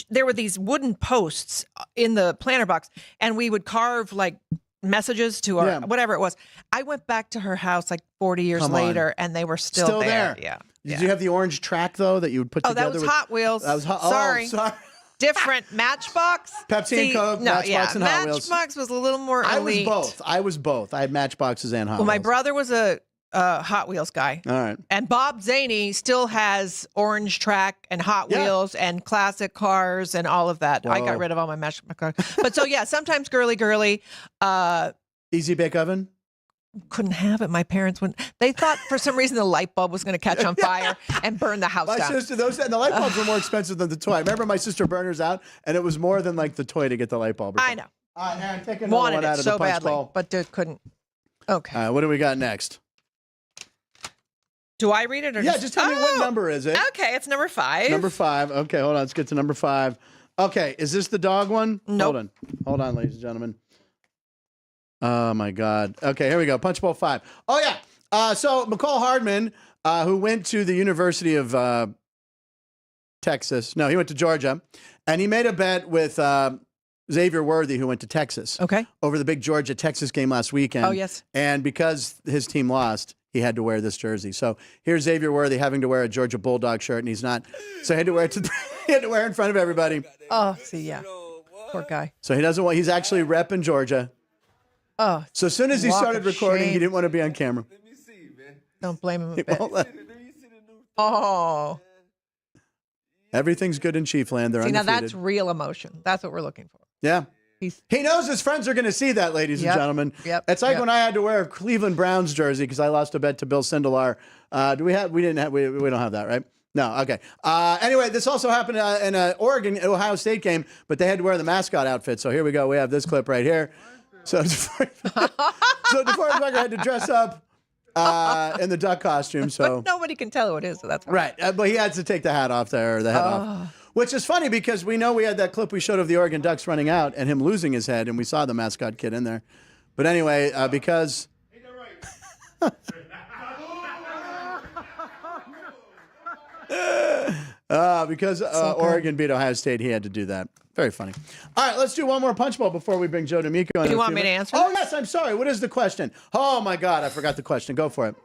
C: there were these wooden posts in the planter box, and we would carve like messages to our whatever it was. I went back to her house like 40 years
B: Come on.
C: later, and they were still there. Yeah.
B: Did you have the orange track, though, that you would put
C: Oh,
B: together?
C: that was
B: with-
C: Hot Wheels.
B: That was hot.
C: Sorry.
B: Oh, sorry.
C: Different Matchbox.
B: Pepsi and Coke, Matchbox and Hot Wheels.
C: Matchbox was a little more elite.
B: I was both. I had Matchboxes and Hot
C: Well, my
B: Wheels.
C: brother was a Hot Wheels guy.
B: All right.
C: And Bob Zaney still has Orange Track and Hot
B: Yeah.
C: Wheels and classic cars and all of that. I
B: Whoa.
C: got rid of all my Matchbox cars. But so, yeah, sometimes girly.
B: Easy Bake Oven?
C: Couldn't have it. My parents wouldn't. They thought for some reason the light bulb was going to catch on fire and burn the house
B: My
C: down.
B: sister, and the light bulbs were more expensive than the toy. I remember my sister burned hers out, and it was more than like the toy to get the light bulb.
C: I know.
B: All right, Erin, take another
C: Wanted
B: one out
C: it
B: of
C: so
B: the punch
C: badly,
B: bowl.
C: but couldn't. Okay.
B: All right, what do we got next?
C: Do I read it or
B: Yeah, just tell me what number is it?
C: Okay, it's number 5.
B: Number 5. Okay, hold on. Let's get to number 5. Okay, is this the dog one?
C: Nope.
B: Hold on, ladies and gentlemen. Oh my God. Okay, here we go. Punch Bowl 5. Oh yeah. So McCall Hardman, who went to the University of Texas. No, he went to Georgia, and he made a bet with Xavier Worthy, who went to Texas.
C: Okay.
B: Over the big Georgia-Texas game last weekend.
C: Oh, yes.
B: And because his team lost, he had to wear this jersey. So here's Xavier Worthy having to wear a Georgia Bulldog shirt, and he's not. So he had to wear it. He had to wear it in front of everybody.
C: Oh, see, yeah. Poor guy.
B: So he doesn't want. He's actually repping Georgia.
C: Oh,
B: So as soon as he
C: Walk
B: started
C: of
B: recording, he
C: shame.
B: didn't want to be on camera.
C: don't blame him a
B: He
C: bit.
B: won't let-
C: Oh,
B: Everything's good in Chiefland. They're
C: see, now
B: undefeated.
C: that's real emotion. That's what we're looking for.
B: Yeah.
C: He's
B: He knows his friends are going to see that, ladies and
C: Yep.
B: gentlemen.
C: Yep.
B: It's like
C: Yep.
B: when I had to wear a Cleveland Browns jersey because I lost a bet to Bill Sindelar. We don't have that, right? No. Okay. Anyway, this also happened in an Oregon-Ohio State game, but they had to wear the mascot outfit. So here we go. We have this clip right here. So DeForest Buckner had to dress up in the duck costume. So
C: But nobody can tell who it is, so that's
B: right, but he had to take the hat off there, or the head off. Which is funny because we know we had that clip we showed of the Oregon Ducks running out and him losing his head, and we saw the mascot kid in there. But anyway, because Oregon beat Ohio State, he had to do that. Very funny. All right, let's do one more punch bowl before we bring Joe D'Amico in.
C: Do you want me to answer
B: Oh,
C: this?
B: yes, I'm sorry. What is the question? Oh, my God, I forgot the question. Go for it.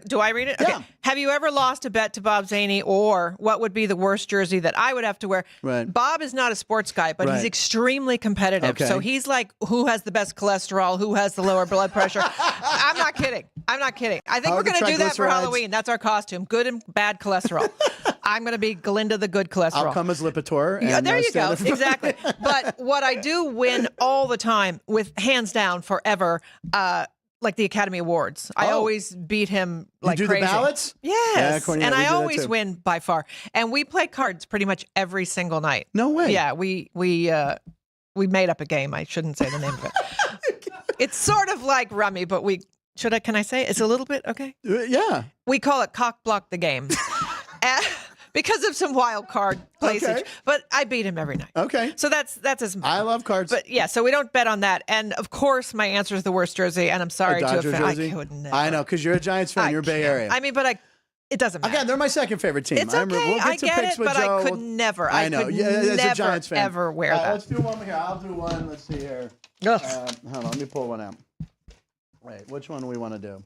C: Do I read it? Okay.
B: Yeah.
C: Have you ever lost a bet to Bob Zaney, or what would be the worst jersey that I would have to wear?
B: Right.
C: Bob is not a sports guy, but he's
B: Right.
C: extremely competitive.
B: Okay.
C: So he's like, who has the best cholesterol? Who has the lower blood pressure? I'm not kidding. I think
B: How
C: we're
B: are the
C: going to do that for
B: triglycerides?
C: Halloween. That's our costume. Good and bad cholesterol. I'm going to be Glinda the good cholesterol.
B: I'll come as Lipitor.
C: Yeah,
B: and,
C: there you go.
B: stand in front-
C: Exactly. But what I do win all the time, with hands down forever, like the Academy Awards. I
B: Oh.
C: always beat him like
B: you do
C: crazy.
B: the ballots?
C: Yes.
B: Yeah, Corny,
C: and
B: we
C: I
B: do that
C: always
B: too.
C: win by far. And we play cards pretty much every single night.
B: No way.
C: Yeah, we made up a game. I shouldn't say the name of it. It's sort of like rummy, but can I say it? It's a little bit okay?
B: Yeah.
C: We call it cock block the game. Because of some wild card placage.
B: Okay.
C: But I beat him every night.
B: Okay.
C: So that's as
B: I love cards.
C: But yeah, so we don't bet on that. And of course, my answer is the worst jersey. And I'm sorry
B: A
C: to
B: Dodger
C: offend.
B: jersey?
C: I could never.
B: I know, because you're a Giants fan.
C: I
B: You're Bay
C: can't.
B: Area.
C: I mean, but It doesn't matter.
B: Again, they're my second favorite team.
C: It's okay.
B: We'll get
C: I
B: to
C: get
B: picks
C: it,
B: with
C: but
B: Joe.
C: I could never.
B: I know.
C: Could
B: As a
C: never,
B: Giants fan.
C: ever wear that.
B: Let's do one here. I'll do one. Let's see here.
C: Ugh.
B: Hold on. Let me pull one out. Wait, which one do we want to do?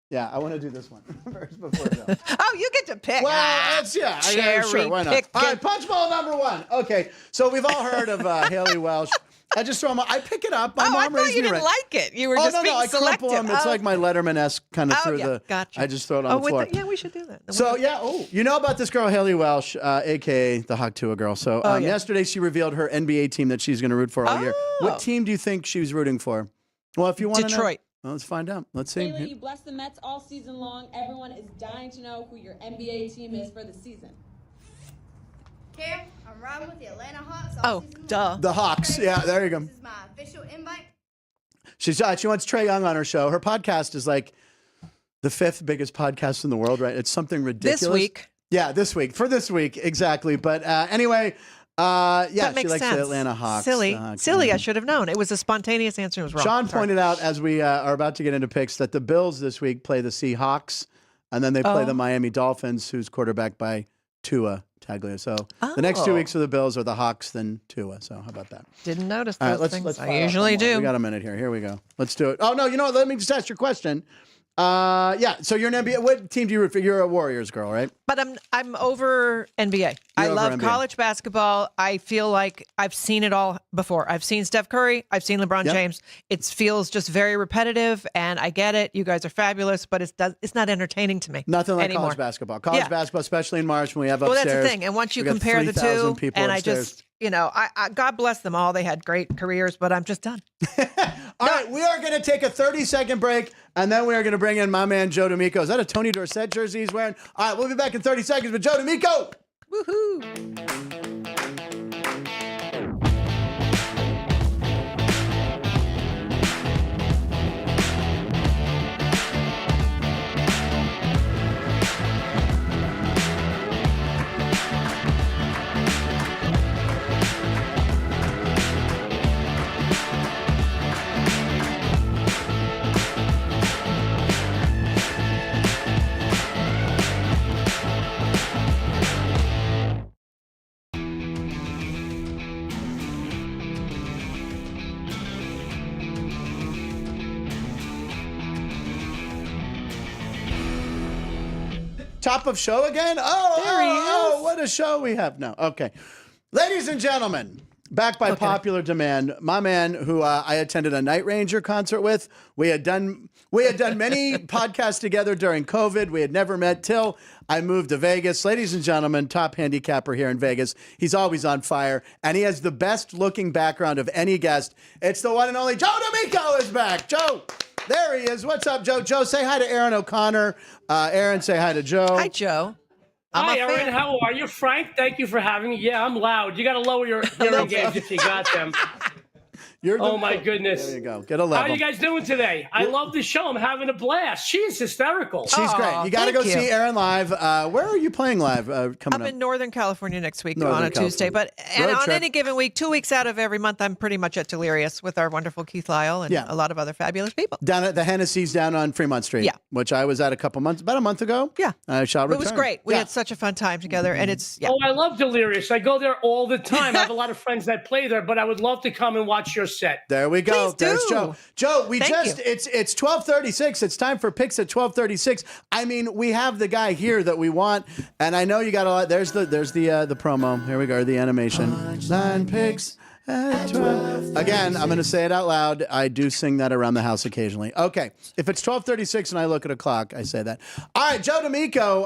B: Yeah, I want to do this one first before Joe.
C: Oh, you get to pick.
B: Well, sure, why not?
C: pick.
B: All right, punch bowl number one. Okay, so we've all heard of Haley Welsh. I just throw them. I pick it up. My
C: I
B: mom
C: thought
B: raised
C: you
B: me
C: didn't
B: right.
C: like it. You were
B: Oh
C: just
B: no,
C: being
B: I crumple
C: selective.
B: them. It's like my Letterman-esque kind of through the.
C: Gotcha.
B: I just throw it on the floor.
C: Yeah, we should do that.
B: So yeah, you know about this girl Haley Welsh, aka the Hawk Tuah Girl. So yesterday she revealed her NBA team that she's going to root for all year. What team do you think she was rooting for? Well, if you want to know,
C: Detroit.
B: Well, let's find out. Let's see.
I: Haley, you blessed the Mets all season long. Everyone is dying to know who your NBA team is for the season.
H: Cam, I'm riding with the Atlanta Hawks.
C: Oh, duh.
B: The Hawks. Yeah, there you go.
H: This is my official invite.
B: She wants Trae Young on her show. Her podcast is like the 5th biggest podcast in the world, right? It's something ridiculous.
C: This week.
B: Yeah, this week. For this week, exactly. But anyway, yeah,
C: That makes
B: she likes
C: sense.
B: the Atlanta Hawks.
C: Silly.
B: The Hawks.
C: Silly. I should have known. It was a spontaneous answer. It was wrong.
B: Sean
C: Sorry.
B: pointed out as we are about to get into picks that the Bills this week play the Seahawks, and then they play the Miami Dolphins, who's quarterbacked by Tua Tagliabue. So the next 2 weeks for the Bills are the Hawks, then Tua. So how about that?
C: Didn't notice
B: All
C: those
B: right,
C: things.
B: let's
C: I
B: fire up
C: usually
B: one more.
C: do.
B: We got a minute here. Here we go. Let's do it. Oh no, you know what? Let me just ask your question. Yeah. So you're an NBA. What team do you root for? You're a Warriors girl, right?
C: But I'm over NBA. I
B: over
C: love
B: NBA.
C: college basketball. I feel like I've seen it all before. I've seen Steph Curry. I've seen LeBron
B: Yep.
C: James. It feels just very repetitive, and I get it. You guys are fabulous, but it's not entertaining to me.
B: Nothing like
C: anymore.
B: college basketball. College basketball, especially in March when we have upstairs.
C: Well, that's the thing. And once you
B: we got
C: compare the
B: 3,000
C: two,
B: people
C: and
B: upstairs.
C: I just, I God bless them all. They had great careers, but I'm just done.
B: All right, we are going to take a 30-second break, and then we are going to bring in my man, Joe D'Amico. Is that a Tony Dorsett jersey he's wearing? All right, we'll be back in 30 seconds with Joe D'Amico.
C: Woohoo!
B: Top of show again? Oh, what a show we have now. Okay. Ladies and gentlemen, back by popular demand, my man who I attended a Night Ranger concert with. We had done many podcasts together during COVID. We had never met till I moved to Vegas. Ladies and gentlemen, top handicapper here in Vegas. He's always on fire, and he has the best looking background of any guest. It's the one and only Joe D'Amico is back. Joe. There he is. What's up, Joe? Joe, say hi to Erin O'Connor. Erin, say hi to Joe.
C: Hi, Joe.
J: Hi, Erin. How are you? Frank, thank you for having me. Yeah, I'm loud. You got to lower your hearing aids if you got them. Oh, my goodness.
B: There you go. Get a level.
J: How are you guys doing today? I love the show. I'm having a blast. She's hysterical.
B: She's great. You got to go see Erin live. Where are you playing live coming up?
C: I'm in Northern California next week
B: Northern
C: on a Tuesday.
B: California.
C: And
B: Road
C: on
B: trip.
C: any given week, 2 weeks out of every month, I'm pretty much at Delirious with our wonderful Keith Lyle and a lot of other fabulous people.
B: Down at the Hennessy's down on Fremont Street.
C: Yeah.
B: Which I was at about a month ago.
C: Yeah.
B: I shall return.
C: It was great. We had such a fun time together, and it's
J: Oh, I love Delirious. I go there all the time. I have a lot of friends that play there, but I would love to come and watch your set.
B: There we go.
C: Please
B: There's
C: do.
B: Joe. Joe,
C: Thank you.
B: it's 12:36. It's time for picks at 12:36. I mean, we have the guy here that we want, and I know you got a lot. There's the promo. Here we go. The animation. Line picks at 12. Again, I'm going to say it out loud. I do sing that around the house occasionally. Okay. If it's 12:36 and I look at a clock, I say that. All right, Joe D'Amico.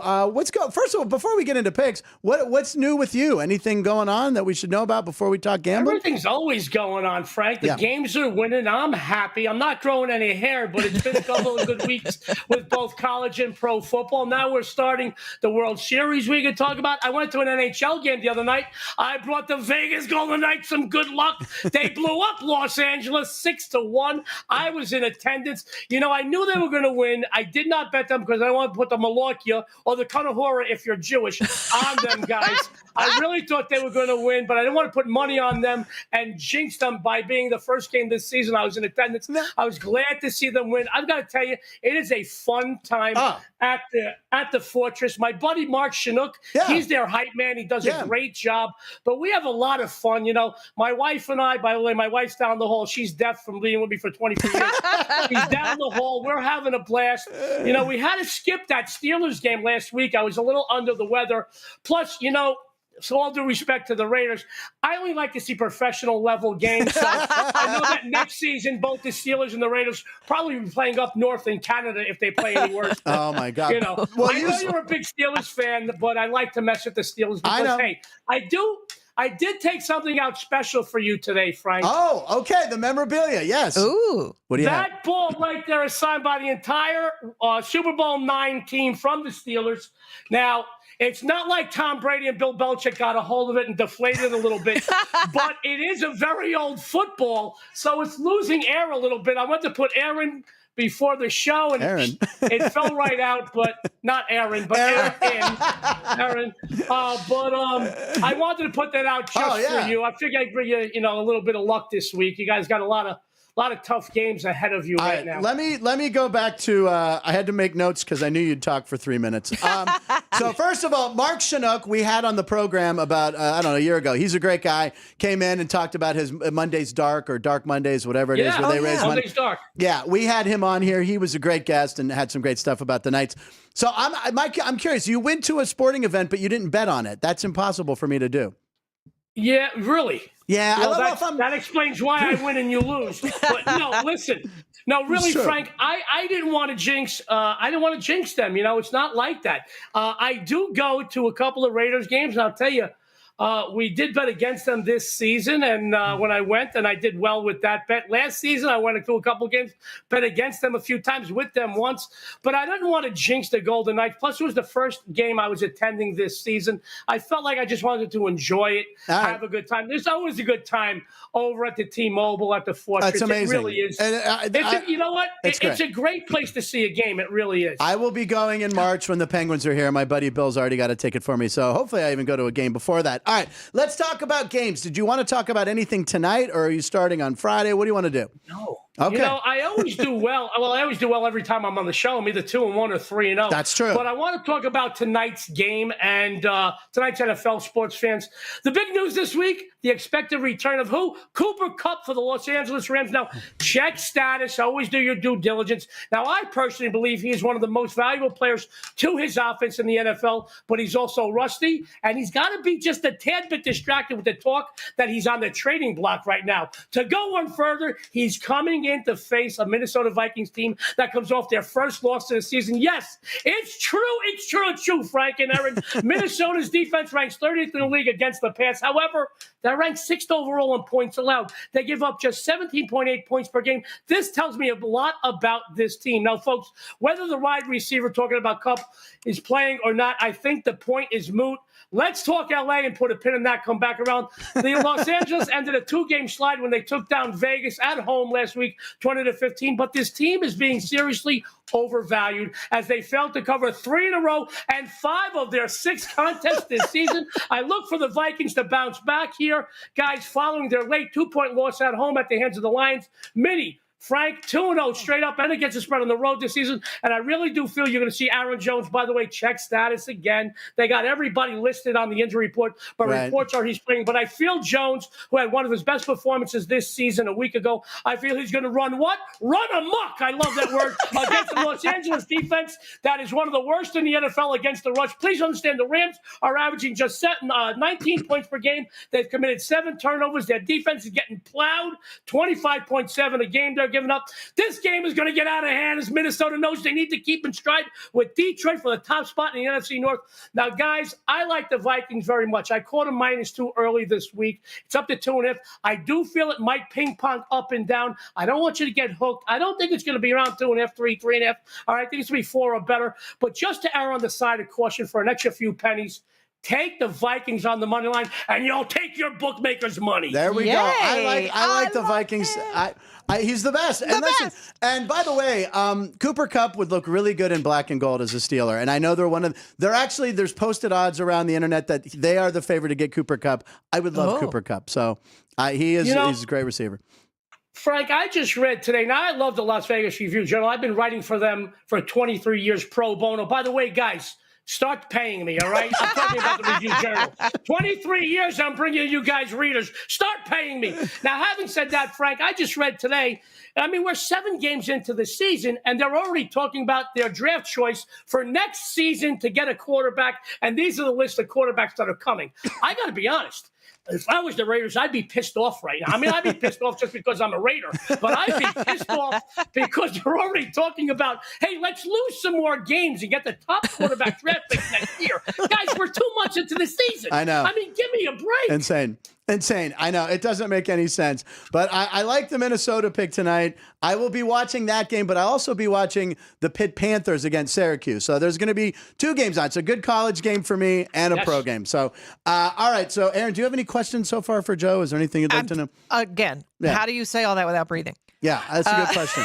B: First of all, before we get into picks, what's new with you? Anything going on that we should know about before we talk gambling?
J: Everything's always going on, Frank. The games are winning. I'm happy. I'm not growing any hair, but it's been a couple of good weeks with both college and pro football. Now we're starting the World Series we can talk about. I went to an NHL game the other night. I brought the Vegas Golden Knights some good luck. They blew up Los Angeles 6-1. I was in attendance. I knew they were going to win. I did not bet them because I want to put the Malorkia or the Kanahora, if you're Jewish, on them guys. I really thought they were going to win, but I didn't want to put money on them and jinx them by being the first game this season. I was in attendance. I was glad to see them win. I've got to tell you, it is a fun time at at the Fortress. My buddy Mark Chinook, he's their hype man. He does a great job. But we have a lot of fun. You know, my wife and I, by the way, my wife's down the hall. She's deaf from being with me for 24 years. She's down the hall. We're having a blast. You know, we had to skip that Steelers game last week. I was a little under the weather. Plus, you know, so all due respect to the Raiders, I only like to see professional level games. So I know that next season, both the Steelers and the Raiders probably be playing up north in Canada if they play any worse.
B: Oh my God!
J: You know, well, I know you're a big Steelers fan, but I like to mess with the Steelers because hey, I did take something out special for you today, Frank.
B: Oh, okay. The memorabilia, yes.
C: Ooh.
B: What do you have?
J: That ball right there is signed by the entire Super Bowl IX team from the Steelers. Now, it's not like Tom Brady and Bill Belichick got a hold of it and deflated it a little bit, but it is a very old football, so it's losing air a little bit. I went to put Erin before the show, and it fell right out, but not Erin, but Erin. But I wanted to put that out just for you. I figured I'd bring you, you know, a little bit of luck this week. You guys got a lot of tough games ahead of you right now.
B: Let me go back to I had to make notes because I knew you'd talk for 3 minutes. So first of all, Mark Chinook, we had on the program about, I don't know, a year ago. He's a great guy. Came in and talked about his Mondays Dark or Dark Mondays, whatever it is, where they raise money.
J: Mondays Dark.
B: Yeah, we had him on here. He was a great guest and had some great stuff about the Knights. So I'm curious. You went to a sporting event, but you didn't bet on it. That's impossible for me to do.
J: Yeah, really?
B: Yeah,
J: well, that explains why I win and you lose. But no, listen. No, really, Frank, I didn't want to jinx. I didn't want to jinx them. You know, it's not like that. I do go to a couple of Raiders games, and I'll tell you, we did bet against them this season, and when I went, and I did well with that bet. Last season, I went to a couple of games, bet against them a few times, with them once, but I didn't want to jinx the Golden Knights. Plus, it was the first game I was attending this season. I felt like I just wanted to enjoy it, have a good time. There's always a good time over at the T-Mobile at the Fortress.
B: That's amazing.
J: It really is. You know what? It's a great place to see a game. It really is.
B: I will be going in March when the Penguins are here. My buddy Bill's already got a ticket for me, so hopefully I even go to a game before that. All right, let's talk about games. Did you want to talk about anything tonight, or are you starting on Friday? What do you want to do?
J: No.
B: Okay.
J: You know, I always do well. Well, I always do well every time I'm on the show. I'm either 2-1 or 3-0.
B: That's true.
J: But I want to talk about tonight's game and tonight's NFL sports fans. The big news this week, the expected return of who? Cooper Kupp for the Los Angeles Rams. Now, check status. Always do your due diligence. Now, I personally believe he is one of the most valuable players to his offense in the NFL, but he's also rusty, and he's got to be just a tad bit distracted with the talk that he's on the trading block right now. To go one further, he's coming in to face a Minnesota Vikings team that comes off their first loss of the season. Yes, it's true. It's true, Frank and Erin. Minnesota's defense ranks 30th in the league against the pass. However, they're ranked 6th overall in points allowed. They give up just 17.8 points per game. This tells me a lot about this team. Now, folks, whether the wide receiver talking about Kupp is playing or not, I think the point is moot. Let's talk LA and put a pin in that, come back around. The Los Angeles ended a 2-game slide when they took down Vegas at home last week, 20-15. But this team is being seriously overvalued as they failed to cover 3 in a row and 5 of their 6 contests this season. I look for the Vikings to bounce back here, guys, following their late 2-point loss at home at the hands of the Lions. Mini, Frank, 2-0 straight up and against the spread on the road this season. And I really do feel you're going to see Aaron Jones, by the way, check status again. They got everybody listed on the injury report, but reports are he's playing. But I feel Jones, who had one of his best performances this season a week ago, I feel he's going to run what? Run amok. I love that word. Against the Los Angeles defense that is one of the worst in the NFL against the rush. Please understand the Rams are averaging just 19 points per game. They've committed 7 turnovers. Their defense is getting plowed, 25.7 a game. They're giving up. This game is going to get out of hand as Minnesota knows they need to keep in stride with Detroit for the top spot in the NFC North. Now, guys, I like the Vikings very much. I caught a -2 early this week. It's up to 2.5. I do feel it might ping pong up and down. I don't want you to get hooked. I don't think it's going to be around 2.5, 3.5. All right, I think it's going to be 4 or better. But just to err on the side of caution for an extra few pennies, take the Vikings on the money line, and you'll take your bookmaker's money.
B: There we go. I like the Vikings. He's the best. And by the way, Cooper Kupp would look really good in black and gold as a Steeler. And I know there's posted odds around the internet that they are the favorite to get Cooper Kupp. I would love Cooper Kupp. So he's a great receiver.
J: Frank, I just read today. Now, I love the Las Vegas Review-Journal. I've been writing for them for 23 years pro bono. By the way, guys, start paying me, all right? I'm talking about the Review-Journal. 23 years I'm bringing you guys readers. Start paying me. Now, having said that, Frank, I just read today, I mean, we're 7 games into the season, and they're already talking about their draft choice for next season to get a quarterback, and these are the list of quarterbacks that are coming. I got to be honest. If I was the Raiders, I'd be pissed off right now. I mean, I'd be pissed off just because I'm a Raider, but I'd be pissed off because they're already talking about, hey, let's lose some more games and get the top quarterback draft pick next year. Guys, we're 2 months into the season.
B: I know.
J: I mean, give me a break.
B: Insane. I know. It doesn't make any sense. But I like the Minnesota pick tonight. I will be watching that game, but I'll also be watching the Pitt Panthers against Syracuse. So there's going to be 2 games on. It's a good college game for me and a pro game. So, all right. So, Erin, do you have any questions so far for Joe? Is there anything you'd like to know?
C: Again, how do you say all that without breathing?
B: Yeah, that's a good question.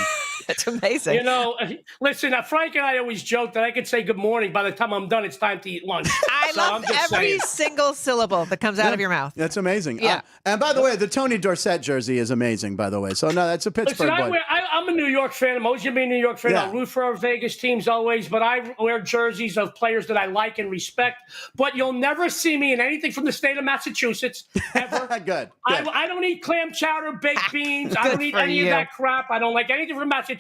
C: It's amazing.
J: You know, listen, Frank and I always joke that I could say good morning. By the time I'm done, it's time to eat lunch.
C: I love every single syllable that comes out of your mouth.
B: That's amazing.
C: Yeah.
B: And by the way, the Tony Dorsett jersey is amazing, by the way. So, no, that's a Pittsburgh boy.
J: I'm a New York fan. I'm always going to be a New York fan. I root for our Vegas teams always, but I wear jerseys of players that I like and respect. But you'll never see me in anything from the state of Massachusetts, ever.
B: Good.
J: I don't eat clam chowder, baked beans. I don't eat any of that crap. I don't like anything from Massachusetts.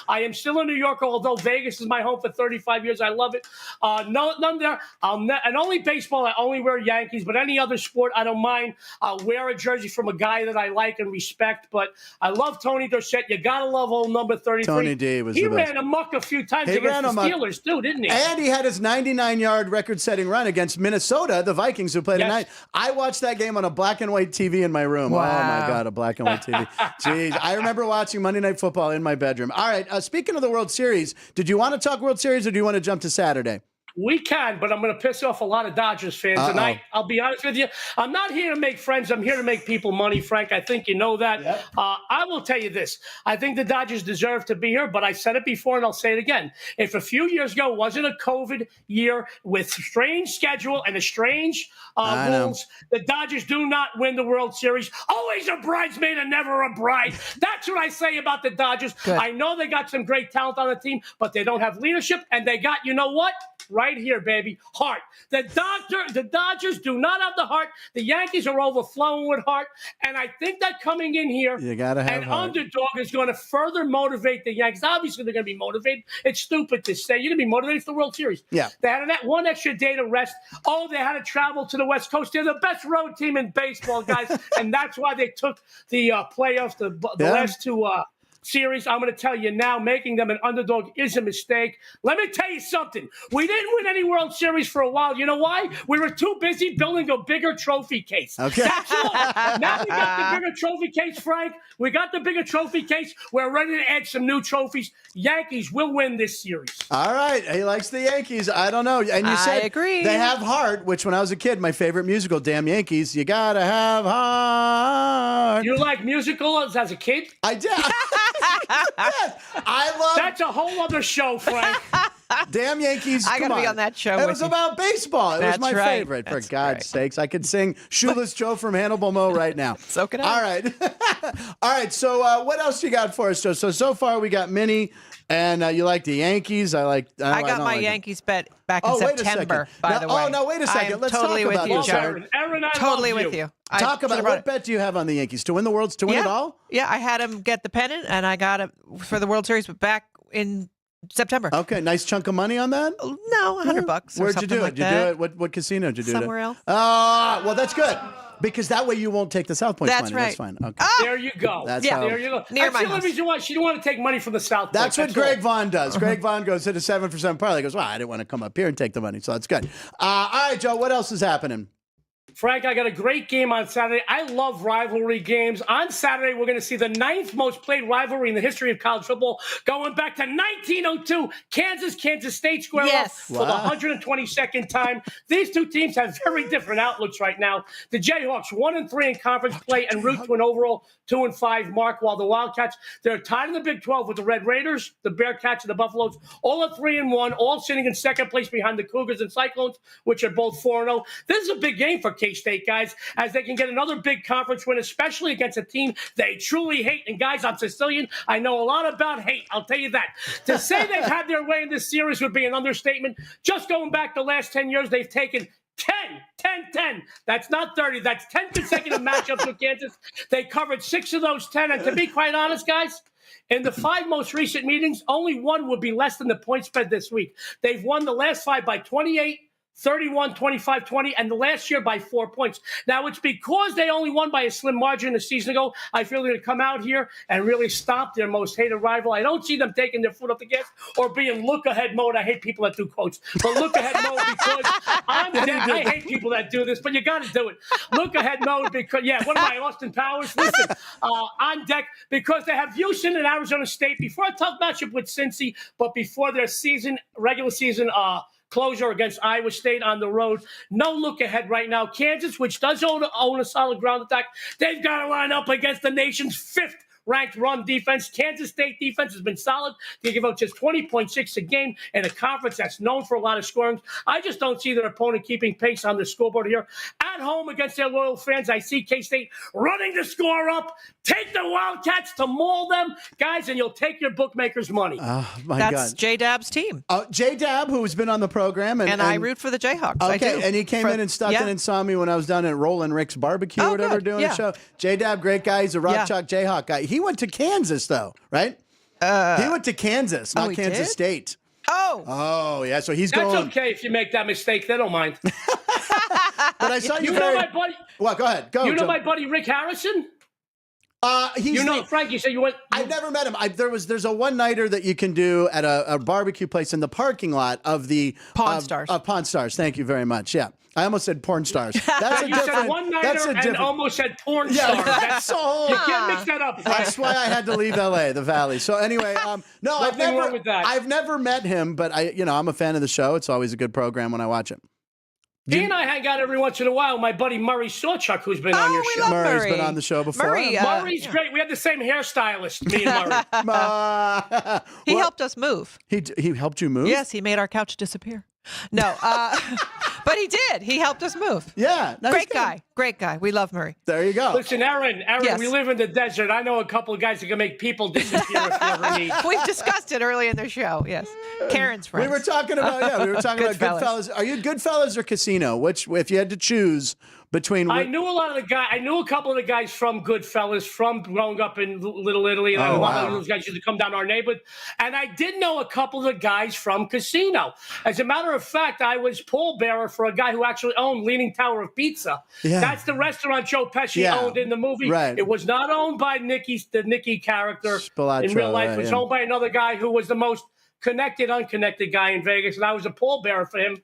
J: I am still a New Yorker, although Vegas is my home for 35 years. I love it. None there. And only baseball, I only wear Yankees, but any other sport, I don't mind. I'll wear a jersey from a guy that I like and respect. But I love Tony Dorsett. You got to love old number 33.
B: Tony D was
J: he
B: the best.
J: ran amok a few times against the Steelers, too, didn't he?
B: And he had his 99-yard record-setting run against Minnesota, the Vikings, who played tonight. I watched that game on a black and white TV in my room. Wow. Oh, my God, a black and white TV. Jeez, I remember watching Monday Night Football in my bedroom. All right, speaking of the World Series, did you want to talk World Series or do you want to jump to Saturday?
J: We can, but I'm going to piss off a lot of Dodgers fans tonight. I'll be honest with you. I'm not here to make friends. I'm here to make people money, Frank. I think you know that. Yep. I will tell you this. I think the Dodgers deserve to be here, but I said it before and I'll say it again. If a few years ago wasn't a COVID year with strange schedule and a strange rules, the Dodgers do not win the World Series. Always a bridesmaid and never a bride. That's what I say about the Dodgers. Good. I know they got some great talent on the team, but they don't have leadership, and they got, you know what? Right here, baby. Heart. The Dodgers do not have the heart. The Yankees are overflowing with heart. And I think that coming in here,
B: you gotta have
J: an
B: heart.
J: Underdog is going to further motivate the Yankees. Obviously, they're going to be motivated. It's stupid to say. You're going to be motivated for the World Series. Yeah. They had one extra day to rest. Oh, they had to travel to the West Coast. They're the best road team in baseball, guys. And that's why they took the playoffs, the last 2 series. I'm going to tell you now, making them an underdog is a mistake. Let me tell you something. We didn't win any World Series for a while. You know why? We were too busy building a bigger trophy case.
B: Okay.
J: That's all. Now we got the bigger trophy case, Frank. We got the bigger trophy case. We're ready to add some new trophies. Yankees will win this series.
B: All right. He likes the Yankees. I don't know. And you said
C: agree.
B: They have heart, which when I was a kid, my favorite musical, Damn Yankees, you got to have heart.
J: You like musicals as a kid?
B: I did. Yes. I love.
J: That's a whole other show, Frank.
B: Damn Yankees.
C: I got to be on that show.
B: It was about baseball. It was my favorite. For God's sakes, I could sing Shoeless Joe from Hannibal Mo right now.
C: So can I.
B: All right. All right. So what else you got for us, Joe? So far we got Minnie, and you like the Yankees. I
C: got my Yankees bet back in September, by the way.
B: Oh, no, wait a second. Let's
C: totally
B: talk
C: with
B: about
C: you,
B: this.
C: Joe.
J: Erin, I
C: totally
J: love
C: with you.
B: Talk about what bet do you have on the Yankees? To win the Worlds? To win it all?
C: Yeah, I had him get the pennant, and I got it for the World Series, but back in September.
B: Okay, nice chunk of money on that?
C: No, $100.
B: Where'd you do it?
C: Like
B: Did you do it? What casino did you do it?
C: Somewhere else.
B: Well, that's good. Because that way you won't take the South Point money.
C: Right.
B: That's fine. Okay.
J: There you go.
B: There
J: you go.
C: Near my
J: the only reason why she didn't want to take money from the South Point.
B: That's what Greg Vaughn does. Greg Vaughn goes to the 7% parlay. He goes, well, I didn't want to come up here and take the money, so that's good. All right, Joe, what else is happening?
J: Frank, I got a great game on Saturday. I love rivalry games. On Saturday, we're going to see the 9th most played rivalry in the history of college football, going back to 1902, Kansas State square off for the 122nd time. These two teams have very different outlooks right now. The Jayhawks 1-3 in conference play and route to an overall 2-5 mark, while the Wildcats, they're tied in the Big 12 with the Red Raiders, the Bearcats, and the Buffaloes, all at 3-1, all sitting in second place behind the Cougars and Cyclones, which are both 4-0. This is a big game for K-State, guys, as they can get another big conference win, especially against a team they truly hate. And, guys, I'm Sicilian. I know a lot about hate. I'll tell you that. To say they've had their way in this series would be an understatement. Just going back the last 10 years, they've taken 10. That's not 30. That's 10 consecutive matchups with Kansas. They covered 6 of those 10. And to be quite honest, guys, in the 5 most recent meetings, only one would be less than the point spread this week. They've won the last 5 by 28, 31, 25, 20, and the last year by 4 points. Now, it's because they only won by a slim margin a season ago. I feel they're going to come out here and really stop their most hated rival. I don't see them taking their foot off the gas or being look-ahead mode. I hate people that do quotes. But look-ahead mode because I hate people that do this, but you got to do it. Look-ahead mode because, what am I, Austin Powers? Listen, on deck because they have Houston and Arizona State before a tough matchup with Cincy, but before their regular season closure against Iowa State on the road. No look ahead right now. Kansas, which does own a solid ground attack, they've got to line up against the nation's 5th ranked run defense. Kansas State defense has been solid. They give out just 20.6 a game in a conference that's known for a lot of scoring. I just don't see their opponent keeping pace on the scoreboard here. At home against their loyal fans, I see K-State running the score up. Take the Wildcats to maul them, guys, and you'll take your bookmakers' money.
B: Oh, my
C: That's
B: God.
C: J-Dab's team.
B: J-Dab, who's been on the program. And
C: I root for the Jayhawks. I do.
B: Okay, and he came in and stuck in and saw me when I was down at Rollin' Rick's Barbecue or whatever doing a show. J-Dab, great guy. He's a Rock Chalk Jayhawk guy. He went to Kansas, though, right? He went to Kansas, not Kansas State. Oh, yeah. So he's going.
J: That's okay if you make that mistake. They don't mind.
B: But I saw you.
J: know my buddy.
B: Well, go ahead. Go.
J: You know my buddy Rick Harrison? Frank, you said you went.
B: I've never met him. There's a one-nighter that you can do at a barbecue place in the parking lot of the
C: Pawn Stars.
B: Pawn Stars. Thank you very much. Yeah. I almost said porn stars. That's a
J: you
B: different.
J: said one-nighter and almost said porn stars.
B: That's
J: you can't mix that up.
B: That's why I had to leave LA, the Valley. So anyway, no,
J: Nothing wrong with that.
B: I've never met him, but I'm a fan of the show. It's always a good program when I watch it.
J: He and I hang out every once in a while. My buddy Murray Sawchuck, who's been on your show.
B: Murray's been on the show before.
J: Murray's great. We had the same hairstylist, me and Murray.
C: He helped us move.
B: He helped you move?
C: Yes, he made our couch disappear. No, but he did. He helped us move.
B: Yeah.
C: Great guy. We love Murray.
B: There you go.
J: Listen, Erin,
C: Yes.
J: we live in the desert. I know a couple of guys that can make people disappear if you ever need.
C: We've discussed it early in the show. Yes. Karen's friends.
B: We were talking about Goodfellas. Are you Goodfellas or Casino? Which, if you had to choose between,
J: I knew a couple of the guys from Goodfellas from growing up in Little Italy, and a lot of those guys used to come down our neighborhood. And I did know a couple of the guys from Casino. As a matter of fact, I was pallbearer for a guy who actually owned Leaning Tower of Pizza. Yeah. That's the restaurant Joe Pesci owned in the movie.
B: Right.
J: It was not owned by the Nicky character
B: Spilotro,
J: in real life. It was owned by another guy who was the most unconnected guy in Vegas, and I was a pallbearer for him.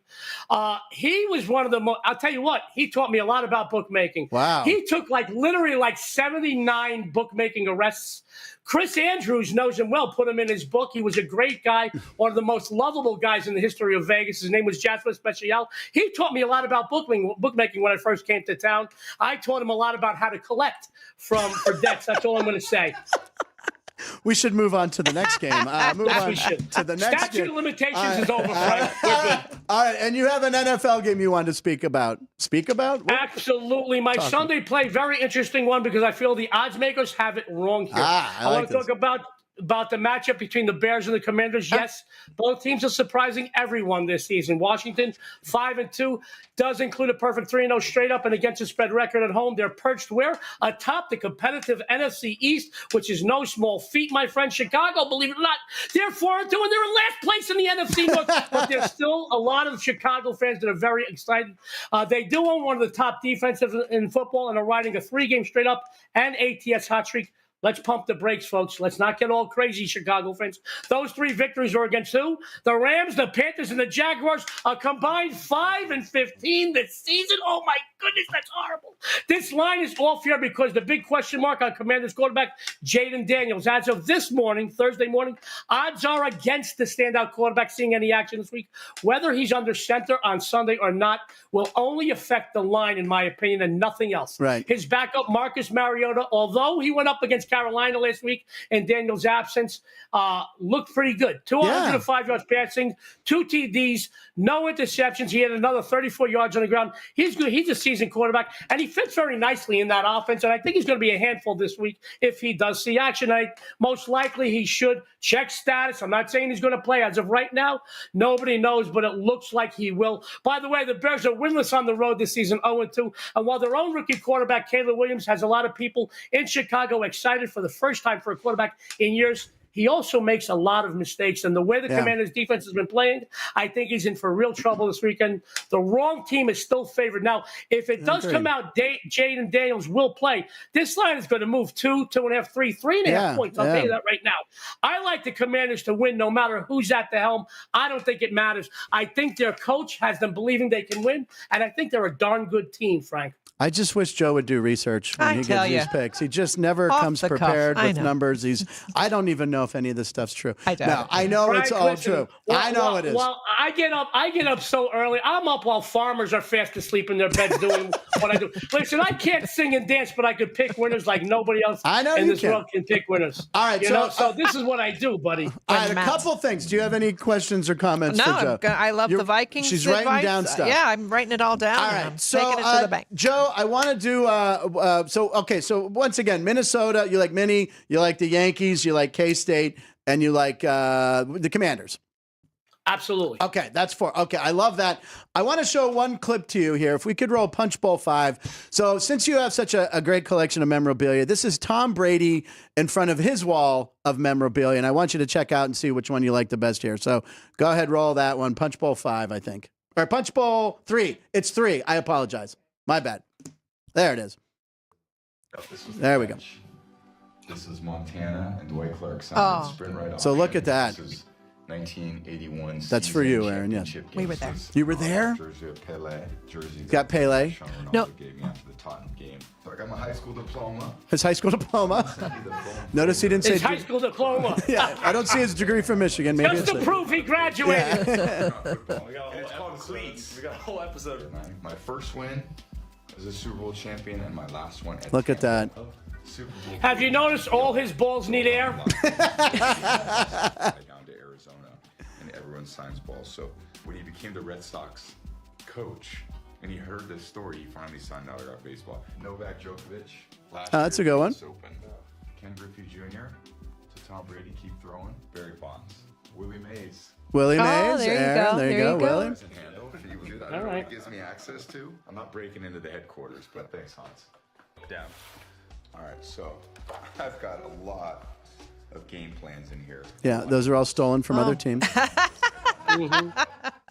J: He was one of the most, I'll tell you what, he taught me a lot about bookmaking.
B: Wow.
J: He took literally 79 bookmaking arrests. Chris Andrews knows him well, put him in his book. He was a great guy, one of the most lovable guys in the history of Vegas. His name was Jasper Special. He taught me a lot about bookmaking when I first came to town. I taught him a lot about how to collect for debts. That's all I'm going to say.
B: We should move on to the next game. To the next
J: Statute
B: game.
J: of limitations is over, Frank. We're good.
B: All right, and you have an NFL game you wanted to speak about. Speak about?
J: Absolutely. My Sunday play, very interesting one because I feel the odds makers have it wrong here. I want to talk about the matchup between the Bears and the Commanders. Yes, both teams are surprising everyone this season. Washington, 5-2, does include a perfect 3-0 straight up and against the spread record at home. They're perched where? Atop the competitive NFC East, which is no small feat, my friend. Chicago, believe it or not, they're 4-2 and they're in last place in the NFC North. But there's still a lot of Chicago fans that are very excited. They do own one of the top defenses in football and are riding a 3-game straight up and ATS hot streak. Let's pump the brakes, folks. Let's not get all crazy, Chicago fans. Those 3 victories are against who? The Rams, the Panthers, and the Jaguars. A combined 5-15 this season. Oh, my goodness, that's horrible. This line is off here because the big question mark on Commanders quarterback, Jaden Daniels. As of this morning, Thursday morning, odds are against the standout quarterback seeing any action this week. Whether he's under center on Sunday or not will only affect the line, in my opinion, and nothing else.
B: Right.
J: His backup, Marcus Mariota, although he went up against Carolina last week in Daniel's absence. Looked pretty good. 205 yards passing, 2 TDs, no interceptions. He had another 34 yards on the ground. He's good. He's a seasoned quarterback, and he fits very nicely in that offense. And I think he's going to be a handful this week if he does see action. Most likely he should. Check status. I'm not saying he's going to play as of right now. Nobody knows, but it looks like he will. By the way, the Bears are winless on the road this season, 0-2. And while their own rookie quarterback, Caleb Williams, has a lot of people in Chicago excited for the first time for a quarterback in years, he also makes a lot of mistakes. And the way the Commanders' defense has been playing, I think he's in for real trouble this weekend. The wrong team is still favored. Now, if it does come out, Jaden Daniels will play. This line is going to move 2, 2.5, 3, 3.5 points. I'll tell you that right now. I like the Commanders to win no matter who's at the helm. I don't think it matters. I think their coach has them believing they can win, and I think they're a darn good team, Frank.
B: I just wish Joe would do research when he gives these picks. He just never comes prepared with numbers. I don't even know if any of this stuff's true. I don't. No, I know it's all true. I know it is.
J: Well, I get up so early. I'm up while farmers are fast asleep in their beds doing what I do. Listen, I can't sing and dance, but I could pick winners like nobody else in this world can pick winners.
B: All right,
J: so this is what I do, buddy.
B: All right, a couple things. Do you have any questions or comments for Joe?
C: No, I love the Vikings.
B: She's
C: advice.
B: writing down stuff.
C: Yeah, I'm writing it all down.
B: All right,
C: I'm taking it to the bank.
B: Joe, I want to do. So once again, Minnesota. You like Minnie. You like the Yankees. You like K-State, and you like the Commanders.
J: Absolutely.
B: Okay, that's 4. Okay, I love that. I want to show one clip to you here. If we could roll Punch Bowl 5. So since you have such a great collection of memorabilia, this is Tom Brady in front of his wall of memorabilia, and I want you to check out and see which one you like the best here. So go ahead, roll that one. Punch Bowl 5, I think. Or Punch Bowl 3. It's 3. I apologize. My bad. There it is. There we go.
K: This is Montana and Dwight Clark. Sprint right off.
B: So look at that.
K: This is 1981.
B: That's for you, Erin. Yes.
C: We were there.
B: You were there?
K: Jersey of Pele. Jersey.
B: Got Pele?
C: No.
K: Gave me after the Tottenham game. So I got my high school diploma.
B: His high school diploma. Notice he didn't say
J: his high school diploma.
B: Yeah, I don't see his degree from Michigan. Maybe
J: just to prove he graduated.
B: Yeah.
K: It's called cleats. We got a whole episode. My first win as a Super Bowl champion and my last one.
B: Look at that.
K: Super Bowl.
J: Have you noticed all his balls need air?
K: Down to Arizona, and everyone signs balls. So when he became the Red Sox coach, and he heard this story, he finally signed autograph baseball. Novak Djokovic.
B: That's a good one.
K: Open. Ken Griffey Jr. to Tom Brady, keep throwing. Barry Bonds. Willie Mays.
B: Willie Mays.
C: There you
B: Aaron,
C: go.
B: There you go. Willie.
K: All right. It gives me access to. I'm not breaking into the headquarters, but thanks, Hans. Down. All right, so I've got a lot of game plans in here.
B: Yeah, those are all stolen from other teams.
J: Mm-hmm.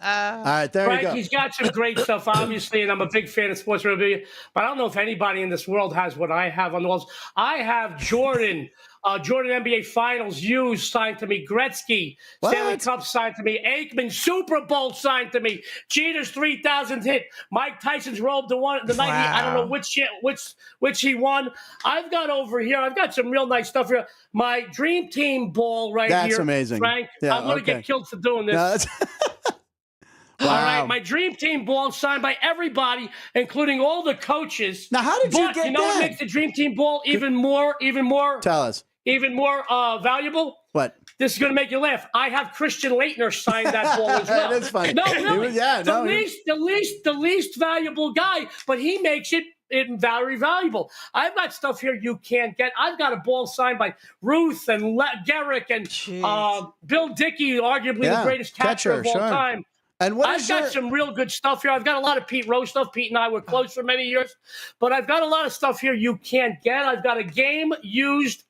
B: All right, there
J: Frank,
B: you go.
J: he's got some great stuff, obviously, and I'm a big fan of sports memorabilia, but I don't know if anybody in this world has what I have on the walls. I have Jordan NBA Finals used signed to me, Gretzky Stanley Cup signed to me, Aikman Super Bowl signed to me, Jeter's 3,000th hit, Mike Tyson's robe the night I don't know which he won. I've got some real nice stuff here. My Dream Team ball here.
B: That's amazing.
J: Frank,
B: Yeah,
J: I'm going to get killed for doing this.
B: Wow.
J: All right, my Dream Team ball signed by everybody, including all the coaches.
B: Now, how did you get that?
J: You know what makes the Dream Team ball even more? Tell
B: us.
J: Even more valuable?
B: What?
J: This is going to make you laugh. I have Christian Leitner sign that ball as well.
B: That is funny.
J: No, really. The least valuable guy, but he makes it very valuable. I've got stuff here you can't get. I've got a ball signed by Ruth and Garrick and Bill Dickey, arguably the greatest catcher of all time.
B: And
J: I've got some real good stuff here. I've got a lot of Pete Rose stuff. Pete and I were close for many years. But I've got a lot of stuff here you can't get. I've got a game used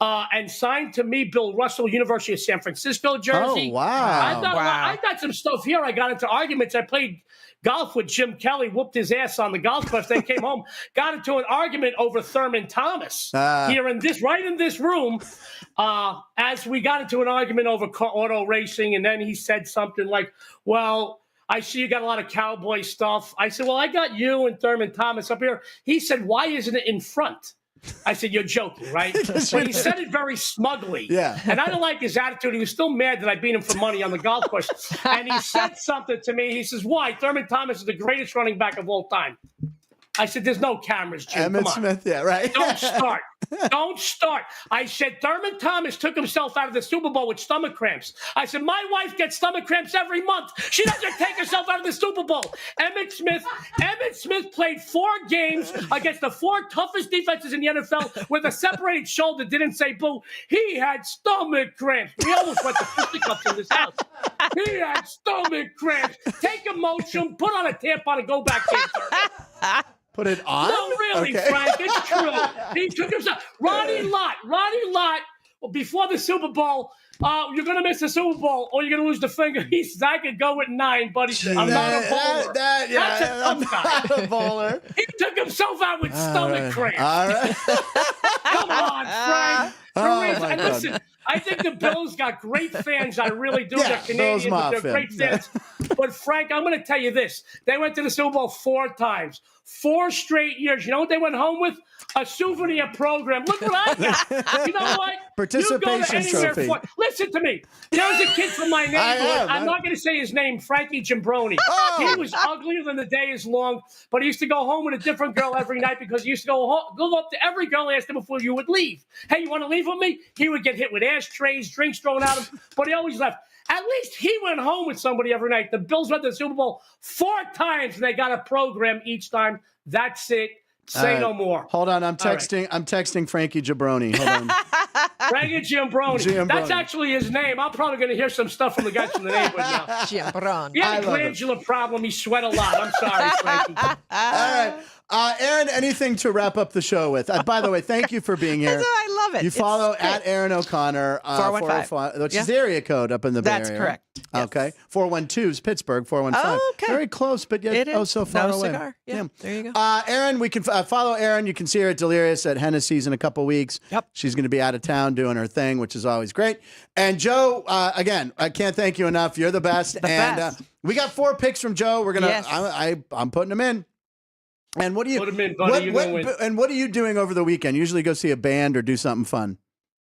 J: and signed to me, Bill Russell, University of San Francisco jersey.
B: Oh, wow.
J: I've got some stuff here. I got into arguments. I played golf with Jim Kelly, whooped his ass on the golf course, then came home, got into an argument over Thurman Thomas here in this room as we got into an argument over auto racing. And then he said something like, well, I see you got a lot of cowboy stuff. I said, well, I got you and Thurman Thomas up here. He said, why isn't it in front? I said, you're joking, right? But he said it very smugly.
B: Yeah.
J: And I don't like his attitude. He was still mad that I beat him for money on the golf course. And he said something to me. He says, why? Thurman Thomas is the greatest running back of all time. I said, there's no cameras, Jim.
B: Emmitt
J: Come on.
B: Smith, yeah, right.
J: Don't start. Don't start. I said, Thurman Thomas took himself out of the Super Bowl with stomach cramps. I said, my wife gets stomach cramps every month. She doesn't take herself out of the Super Bowl. Emmitt Smith played 4 games against the 4 toughest defenses in the NFL with a separated shoulder, didn't say boo. He had stomach cramps. We almost went to fisticuffs in this house. He had stomach cramps. Take a motion, put on a tampon, and go back in.
B: Put it on?
J: No, really,
B: okay.
J: Frank. It's true. He took himself. Ronnie Lott, before the Super Bowl, you're going to miss the Super Bowl or you're going to lose the finger. He said, I could go with 9, buddy. I'm not a bowler. That's a tough guy.
B: Not a bowler.
J: He took himself out with stomach cramps.
B: All right.
J: Come on, Frank. And listen, I think the Bills got great fans. I really do.
B: Yeah,
J: They're Canadians, but they're great fans. But, Frank, I'm going to tell you this. They went to the Super Bowl 4 times. 4 straight years. You know what they went home with? A souvenir program. Look what I got. You know what?
B: Participation trophy.
J: Listen to me. There was a kid from my neighborhood. I'm not going to say his name, Frankie Jimbroni.
B: Oh.
J: He was uglier than the day is long, but he used to go home with a different girl every night because he used to go up to every girl and ask him before you would leave. Hey, you want to leave with me? He would get hit with ashtrays, drinks thrown at him, but he always left. At least he went home with somebody every night. The Bills went to the Super Bowl 4 times, and they got a program each time. That's it. Say no more.
B: Hold on, I'm texting. I'm texting Frankie Jabroni. Hold on.
J: Frankie Giambroni. That's actually his name. I'm probably going to hear some stuff from the guys from the neighborhood now.
C: Giambroni.
J: He had a glandular problem. He sweat a lot. I'm sorry, Frankie.
B: All right. Erin, anything to wrap up the show with? By the way, thank you for being here.
C: I love it.
B: You follow at Erin O'Connor,
C: 415,
B: which is the area code up in the Bay Area.
C: That's correct. Yes.
B: Okay. 412 is Pittsburgh, 415.
C: Oh, okay.
B: Very close, but yet so far
C: no
B: away.
C: Cigar. Yeah, there you go.
B: Erin, we can follow Erin. You can see her at Delirious at Hennessy's in a couple weeks.
C: Yep.
B: She's going to be out of town doing her thing, which is always great. And Joe, again, I can't thank you enough. You're the best. We got 4 picks from Joe. We're going to, I'm putting them in. And what do you
J: put them in, buddy?
B: What are you doing over the weekend? Usually go see a band or do something fun.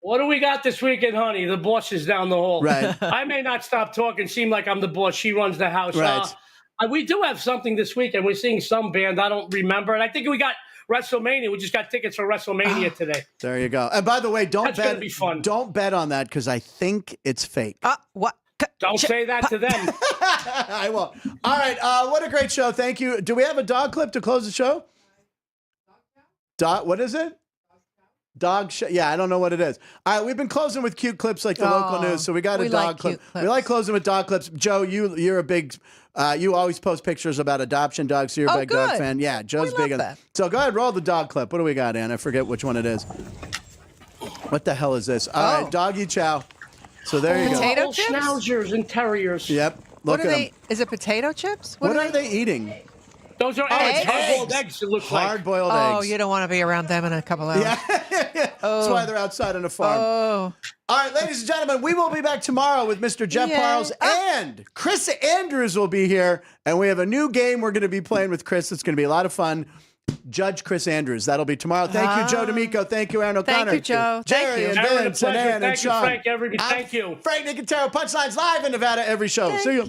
J: What do we got this weekend, honey? The boss is down the hall.
B: Right.
J: I may not stop talking, seem like I'm the boss. She runs the house.
B: Right.
J: We do have something this weekend. We're seeing some band. I don't remember. And I think we got WrestleMania. We just got tickets for WrestleMania today.
B: There you go. And by the way,
J: That's gonna be fun.
B: Don't bet on that because I think it's fake.
C: What?
J: Don't say that to them.
B: I won't. All right. What a great show. Thank you. Do we have a dog clip to close the show? What is it? Dog show. Yeah, I don't know what it is. All right, we've been closing with cute clips like the local news, so we got a dog clip. We like closing with dog clips. Joe, you're a big. You always post pictures about adoption dogs, so you're a big dog fan. Yeah, Joe's big on that. So go ahead, roll the dog clip. What do we got, Ann? I forget which one it is. What the hell is this? All right, doggy chow. So there you go.
C: Potato chips?
J: Schnauzers and terriers.
B: Yep. Look at them.
C: Is it potato chips?
B: What are they eating?
J: Those are eggs. Hard-boiled eggs, it looks like.
B: Hard-boiled eggs.
C: Oh, you don't want to be around them in a couple hours.
B: Yeah. That's why they're outside on a farm.
C: Oh.
B: All right, ladies and gentlemen, we will be back tomorrow with Mr. Jeff Parles and Chris Andrews will be here. And we have a new game we're going to be playing with Chris. It's going to be a lot of fun. Judge Chris Andrews. That'll be tomorrow. Thank you, Joe D'Amico. Thank you, Erin O'Connor.
C: Thank you, Joe.
B: Jerry and Vince and Ann and Sean.
J: Thank you, Frank, everybody. Thank you.
B: Frank Nicotero, Punchlines live in Nevada every show. See you.